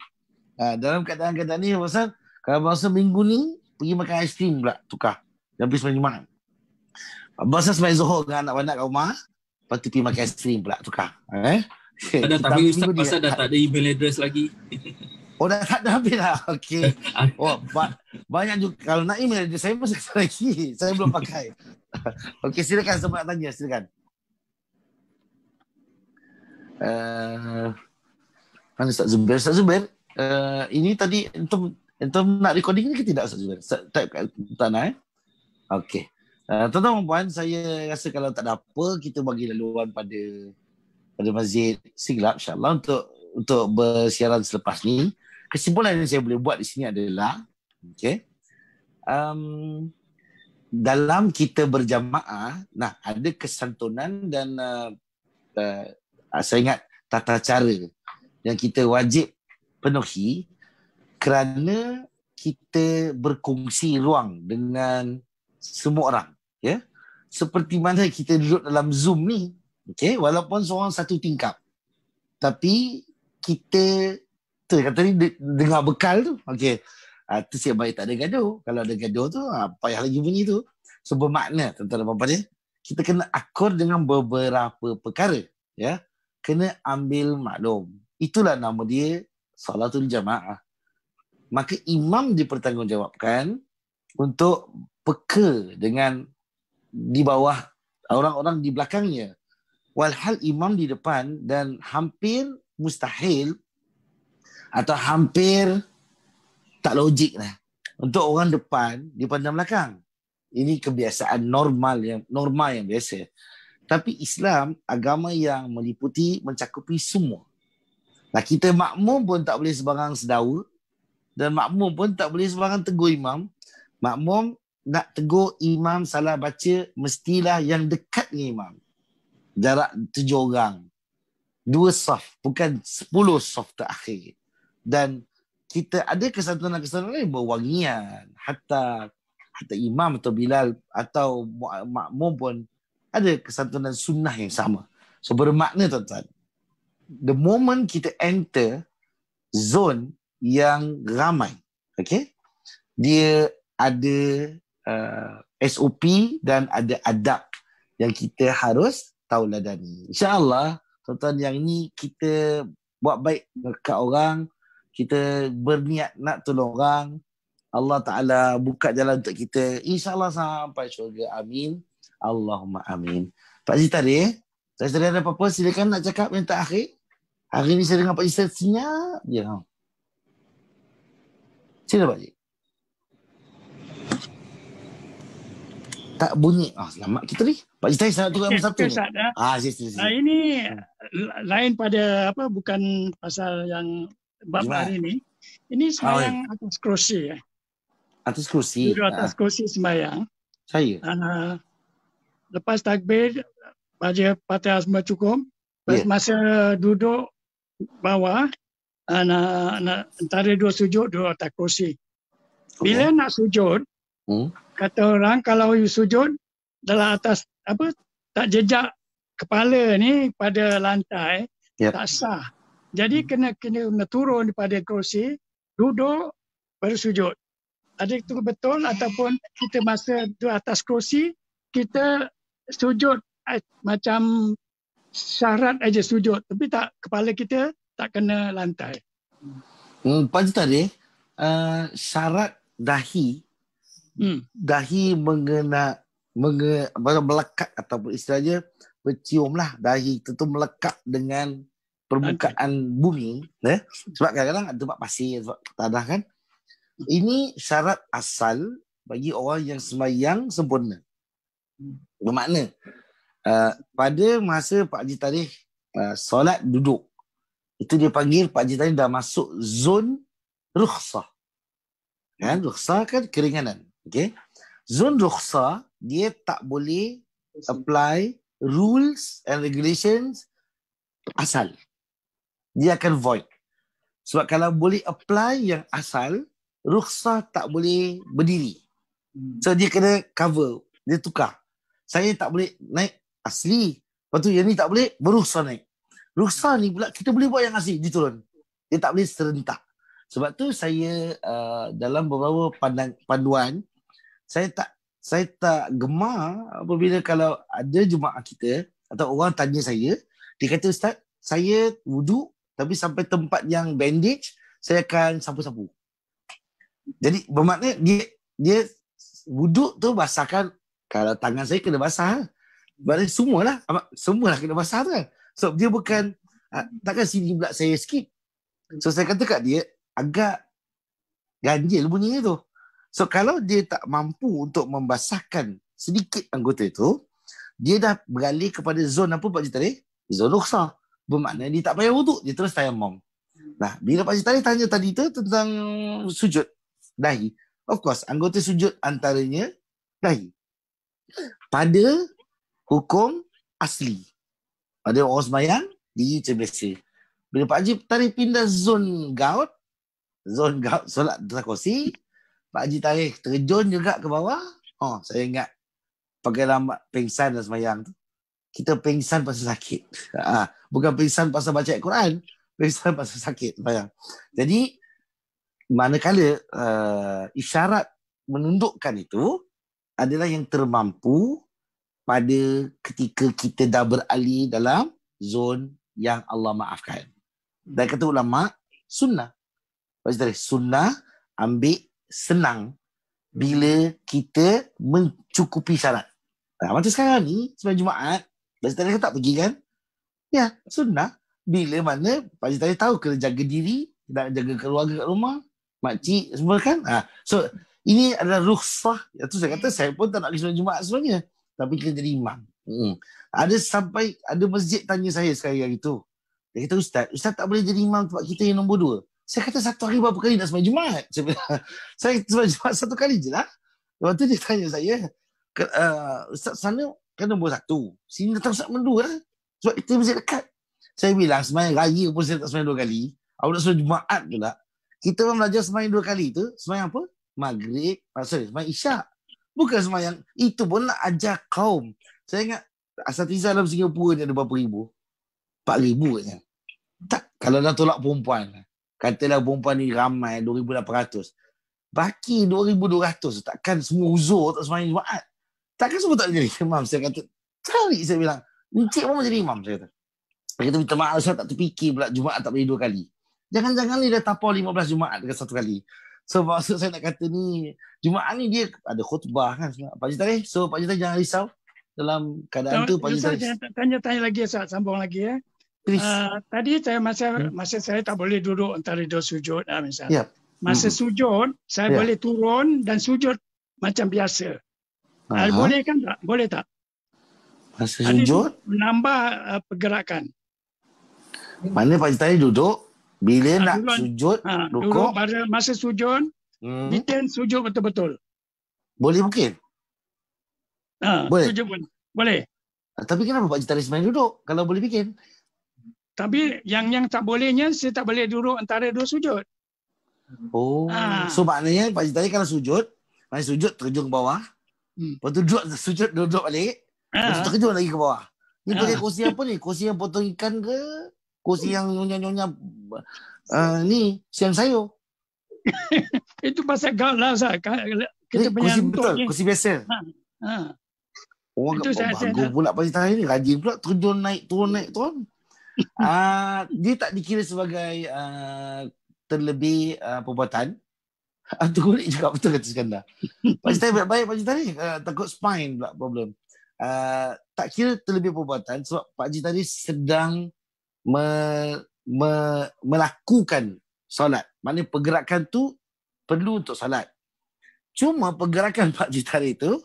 S1: Dalam keadaan ni pasal kalau masa minggu ni pergi makan aiskrim pula tukar. Dan pergi sembahyang Jumaat. Masa sembahyang Zuhur dengan anak-anak kat rumah, lepas tu pergi makan aiskrim pula tukar.
S9: Tapi Ustaz pasal dah tak ada email address lagi.
S1: Oh dah tak ada habis lah. Okay. Banyak juga. Kalau nak email address saya masih lagi. Saya belum pakai. Okay, silakan semua nak tanya. Silakan. Mana Ustaz Zubair? Ustaz Zubair, ini tadi entum nak recording ni ke tidak Ustaz Zubair? Tak nak Okey. Tuan-tuan dan puan, saya rasa kalau tak ada apa, kita bagi laluan pada Masjid Siglap insya-Allah untuk bersiaran selepas ni. Kesimpulan yang saya boleh buat di sini adalah dalam kita berjamaah, ada kesantunan dan saya ingat tata cara yang kita wajib penuhi kerana kita berkongsi ruang dengan semua orang, seperti mana kita duduk dalam Zoom ni, walaupun seorang satu tingkap, tapi kita kata ni dengar bekal tu, tu siap baik tak ada gaduh. Kalau ada gaduh tu, payah lagi bunyi tu. So bermakna tuan-tuan dan puan-puan dia, kita kena akur dengan beberapa perkara. Ya, kena ambil maklum. Itulah nama dia salatul jamaah. Maka imam dipertanggungjawabkan untuk peka dengan di bawah orang-orang di belakangnya. Walhal imam di depan, dan hampir mustahil atau hampir tak logik lah untuk orang depan dipandang belakang. Ini kebiasaan normal yang biasa. Tapi Islam agama yang meliputi, mencakupi semua. Nah, kita makmum pun tak boleh sebarang sedawa, dan makmum pun tak boleh sebarang tegur imam. Makmum nak tegur imam salah baca, mestilah yang dekat dengan imam. Jarak 7 orang. 2 saf, bukan 10 saf terakhir. Dan kita ada kesantunan-kesantunan yang berwangian. Hatta imam atau Bilal atau makmum pun ada kesantunan sunnah yang sama. So bermakna tuan-tuan, the moment kita enter zone yang ramai, okay, dia ada SOP dan ada adab yang kita harus tauladani. InsyaAllah tuan-tuan, yang ini kita buat baik dekat orang, kita berniat nak tolong orang, Allah Ta'ala buka jalan untuk kita, InsyaAllah sampai syurga. Amin. Allahumma amin. Pak Haji Tarikh, saya ada apa-apa, silakan nak cakap yang terakhir. Hari ni saya dengan Pak Haji Tarikh senyap je. Sila Pak Haji. Tak bunyi. Selamat kita ni. Pak Haji Tarikh selamat turun satu ni. Sila.
S6: Ini lain pada apa, bukan pasal yang bab hari ni. Ini sembahyang atas kerusi.
S1: Atas kerusi.
S6: Duduk atas kerusi sembahyang.
S1: Saya.
S6: Lepas takbir, baca Fatihah semua cukup. Masa duduk bawah, antara 2 sujud, duduk atas kerusi. Bila nak sujud, kata orang kalau you sujud dalam atas apa, tak jejak kepala ni pada lantai, tak sah. Jadi kena turun daripada kerusi, duduk baru sujud. Ada itu betul, ataupun kita masa di atas kerusi kita sujud macam syarat aja sujud, tapi tak, kepala kita tak kena lantai.
S1: Pak Haji Tarikh, syarat dahi melekat, ataupun istilahnya berciumlah dahi itu melekat dengan permukaan bumi, sebab kadang-kadang ada tempat pasir, tempat tanah kan. Ini syarat asal bagi orang yang sembahyang sempurna. Bermakna pada masa Pak Haji Tarikh solat duduk, itu dia panggil Pak Haji Tarikh dah masuk zon rukhsah. Kan, rukhsah kan keringanan. Okay? Zon rukhsah, dia tak boleh apply rules and regulations asal. Dia akan void. Sebab kalau boleh apply yang asal, rukhsah tak boleh berdiri. So dia kena cover, dia tukar. Saya tak boleh naik asli, lepas tu yang ni tak boleh, berukhsah naik. Rukhsah ni pula kita boleh buat yang asli, dia turun. Dia tak boleh serentak. Sebab tu saya dalam beberapa panduan, saya tak gemar apabila kalau ada jemaah kita atau orang tanya saya, dia kata, Ustaz, saya wuduk tapi sampai tempat yang bandage saya akan sapu-sapu. Jadi bermakna dia wuduk tu basahkan, kalau tangan saya kena basah, berarti semualah kena basah tu kan. So dia bukan takkan sini pula saya skip. So saya kata kat dia agak ganjil bunyinya tu. So kalau dia tak mampu untuk membasahkan sedikit anggota itu, dia dah beralih kepada zon apa Pak Haji Tarikh? Zon rukhsah. Bermakna dia tak payah wuduk, dia terus tayammum. Nah, bila Pak Haji Tarikh tanya tadi tu tentang sujud dahi, of course anggota sujud antaranya dahi. Pada hukum asli, pada orang sembahyang di biasa. Bila Pak Haji Tarikh pindah zon gout solat atas kerusi, Pak Haji Tarikh terjun juga ke bawah. Saya ingat pakai lambat pengsan dan sembahyang tu. Kita pengsan pasal sakit. Bukan pengsan pasal baca Al-Quran, pengsan pasal sakit sembahyang. Jadi manakala isyarat menundukkan itu adalah yang termampu pada ketika kita dah beralih dalam zon yang Allah maafkan. Dan kata ulama, sunnah. Sunnah ambil senang bila kita mencukupi syarat. Macam sekarang ni, sembahyang Jumaat, Pak Cik tak pergi kan? Ya, sunnah. Bila mana Pak Cik tahu kena jaga diri, nak jaga keluarga kat rumah, makcik semua kan? So, ini adalah rukhsah. Itu saya kata, saya pun tak nak pergi sembahyang Jumaat sebenarnya. Tapi kena jadi imam. Ada masjid tanya saya sekali hari tu. Dia kata, Ustaz tak boleh jadi imam tempat kita yang nombor 2. Saya kata, satu hari berapa kali nak sembahyang Jumaat? Saya sembahyang Jumaat satu kali je lah. Lepas tu dia tanya saya, Ustaz sana kan nombor 1. Sini datang Ustaz nombor 2 lah. Sebab kita masih dekat. Saya bilang, sembahyang raya pun saya tak sembahyang 2 kali. Awak nak sembahyang Jumaat pula. Kita pun belajar sembahyang 2 kali tu. Sembahyang apa? Maghrib. Sembahyang Isyak. Bukan sembahyang. Itu pun nak ajar kaum. Saya ingat, asatiza dalam Singapura ni ada berapa ribu? 4,000 katanya. Tak, kalau dah tolak perempuan. Katalah perempuan ni ramai 2,800. Baki 2,200. Takkan semua uzur tak sembahyang Jumaat. Takkan semua tak jadi imam. Saya kata, cari saya bilang. Encik pun jadi imam, saya kata. Saya kata, minta maaf saya tak terfikir pula Jumaat tak boleh 2 kali. Jangan-jangan ni dah tapau 15 Jumaat dengan 1 kali. So maksud saya nak kata ni, Jumaat ni dia ada khutbah kan. Pak Cik Tarikh, so Pak Cik Tarikh jangan risau. Dalam keadaan tu Pak Cik Tarikh.
S6: Tanya lagi, sambung lagi ya. Tadi saya masa saya tak boleh duduk antara 2 sujud misalnya. Masa sujud, saya boleh turun dan sujud macam biasa. Boleh kan tak? Boleh tak?
S1: Masa sujud?
S6: Menambah pergerakan.
S1: Mana Pak Cik Tarikh duduk, bila nak sujud, rukuk.
S6: Pada masa sujud, bikin sujud betul-betul.
S1: Boleh mungkin? Boleh?
S6: Sujud pun. Boleh.
S1: Tapi kenapa Pak Cik Tarikh sebenarnya duduk kalau boleh bikin?
S6: Tapi yang tak bolehnya, saya tak boleh duduk antara 2 sujud.
S1: So maknanya Pak Cik Tarikh kalau sujud, terjun ke bawah. Lepas tu duduk balik. Lepas tu terjun lagi ke bawah. Ni pakai kursi apa ni? Kursi yang potong ikan ke? Kursi yang nyonya-nyonya ni, siang sayur.
S6: Itu pasal gaul lah, kita punya
S1: kursi betul, kursi biasa. Orang bagus pula Pak Cik Tarikh ni, rajin pula terjun naik turun. Dia tak dikira sebagai terlebih perbuatan. Tu kulit juga betul kata Iskandar. Pak Cik Tarikh baik-baik Pak Cik Tarikh, takut spine pula problem. Tak kira terlebih perbuatan sebab Pak Cik Tarikh sedang melakukan solat. Maknanya pergerakan tu perlu untuk solat. Cuma pergerakan Pak Cik Tarikh tu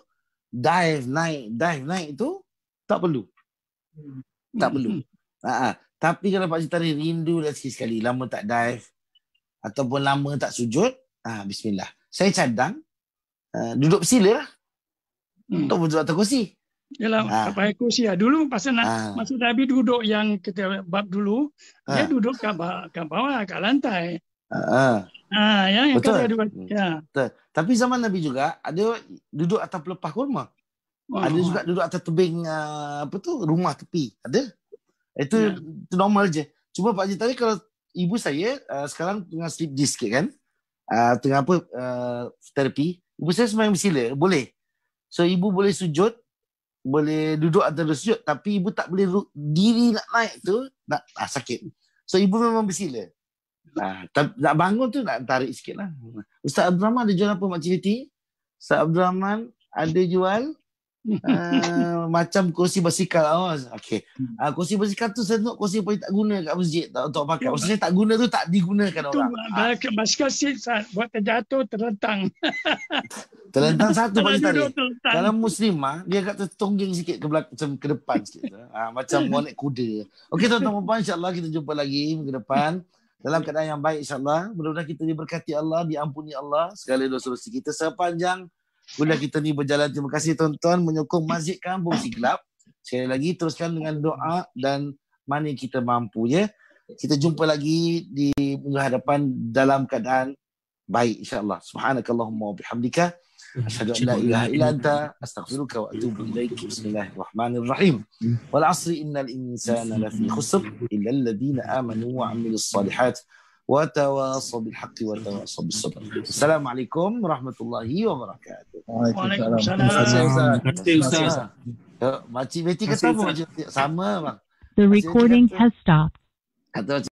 S1: dive naik tu tak perlu. Tak perlu. Tapi kalau Pak Cik Tarikh rindu dah sekali lama tak dive ataupun lama tak sujud, bismillah. Saya cadang duduk bersila lah. Tak duduk atas kursi.
S6: Yalah, tak pakai kursi lah. Dulu pasal masa Nabi duduk yang kita bab dulu, dia duduk kat bawah, kat lantai. Yang
S1: betul.
S6: Betul.
S1: Tapi zaman Nabi juga ada duduk atas pelepah kurma. Ada juga duduk atas tebing rumah tepi. Ada. Itu normal je. Cuma Pak Cik Tarikh kalau ibu saya sekarang tengah sleep disc kan. Tengah terapi. Ibu saya sembahyang bersila, boleh. So ibu boleh sujud, boleh duduk atas sujud, tapi ibu tak boleh diri nak naik tu sakit. So ibu memang bersila. Nak bangun tu nak tarik sikit lah. Ustaz Abdul Rahman ada jual apa Makcik Liti? Ustaz Abdul Rahman ada jual macam kursi basikal. Okay. Kursi basikal tu saya tengok kursi paling tak guna kat masjid untuk pakai. Maksudnya tak guna tu tak digunakan orang.
S6: Basikal buat terjatuh terlentang.
S1: Terlentang satu Pak Cik Tarikh. Kalau muslimah dia agak tertongging sikit ke belakang, macam ke depan sikit. Macam mau naik kuda. Okey tuan-tuan dan puan, insya-Allah kita jumpa lagi minggu depan dalam keadaan yang baik insya-Allah. Mudah-mudahan kita diberkati Allah, diampuni Allah segala dosa-dosa kita sepanjang kuliah kita ni berjalan. Terima kasih tuan-tuan menyokong Masjid Kampung Siglap. Sekali lagi teruskan dengan doa dan mana kita mampu ya. Kita jumpa lagi di minggu hadapan dalam keadaan baik insya-Allah. Subhanakallahumma wa bihamdika asyhadu an la ilaha illa anta astaghfiruka wa atubu ilaik. Bismillahirrahmanirrahim. Wal 'asri innal insana lafi khusr illa alladhina amanu wa 'amilus salihat wa tawassaw bil haqqi wa tawassaw bis sabr. Assalamualaikum warahmatullahi wabarakatuh.
S6: Waalaikumsalam.
S9: Terima kasih Ustaz.
S1: Makcik Betty kata apa? Sama bang.
S4: The recording has stopped.
S1: Atau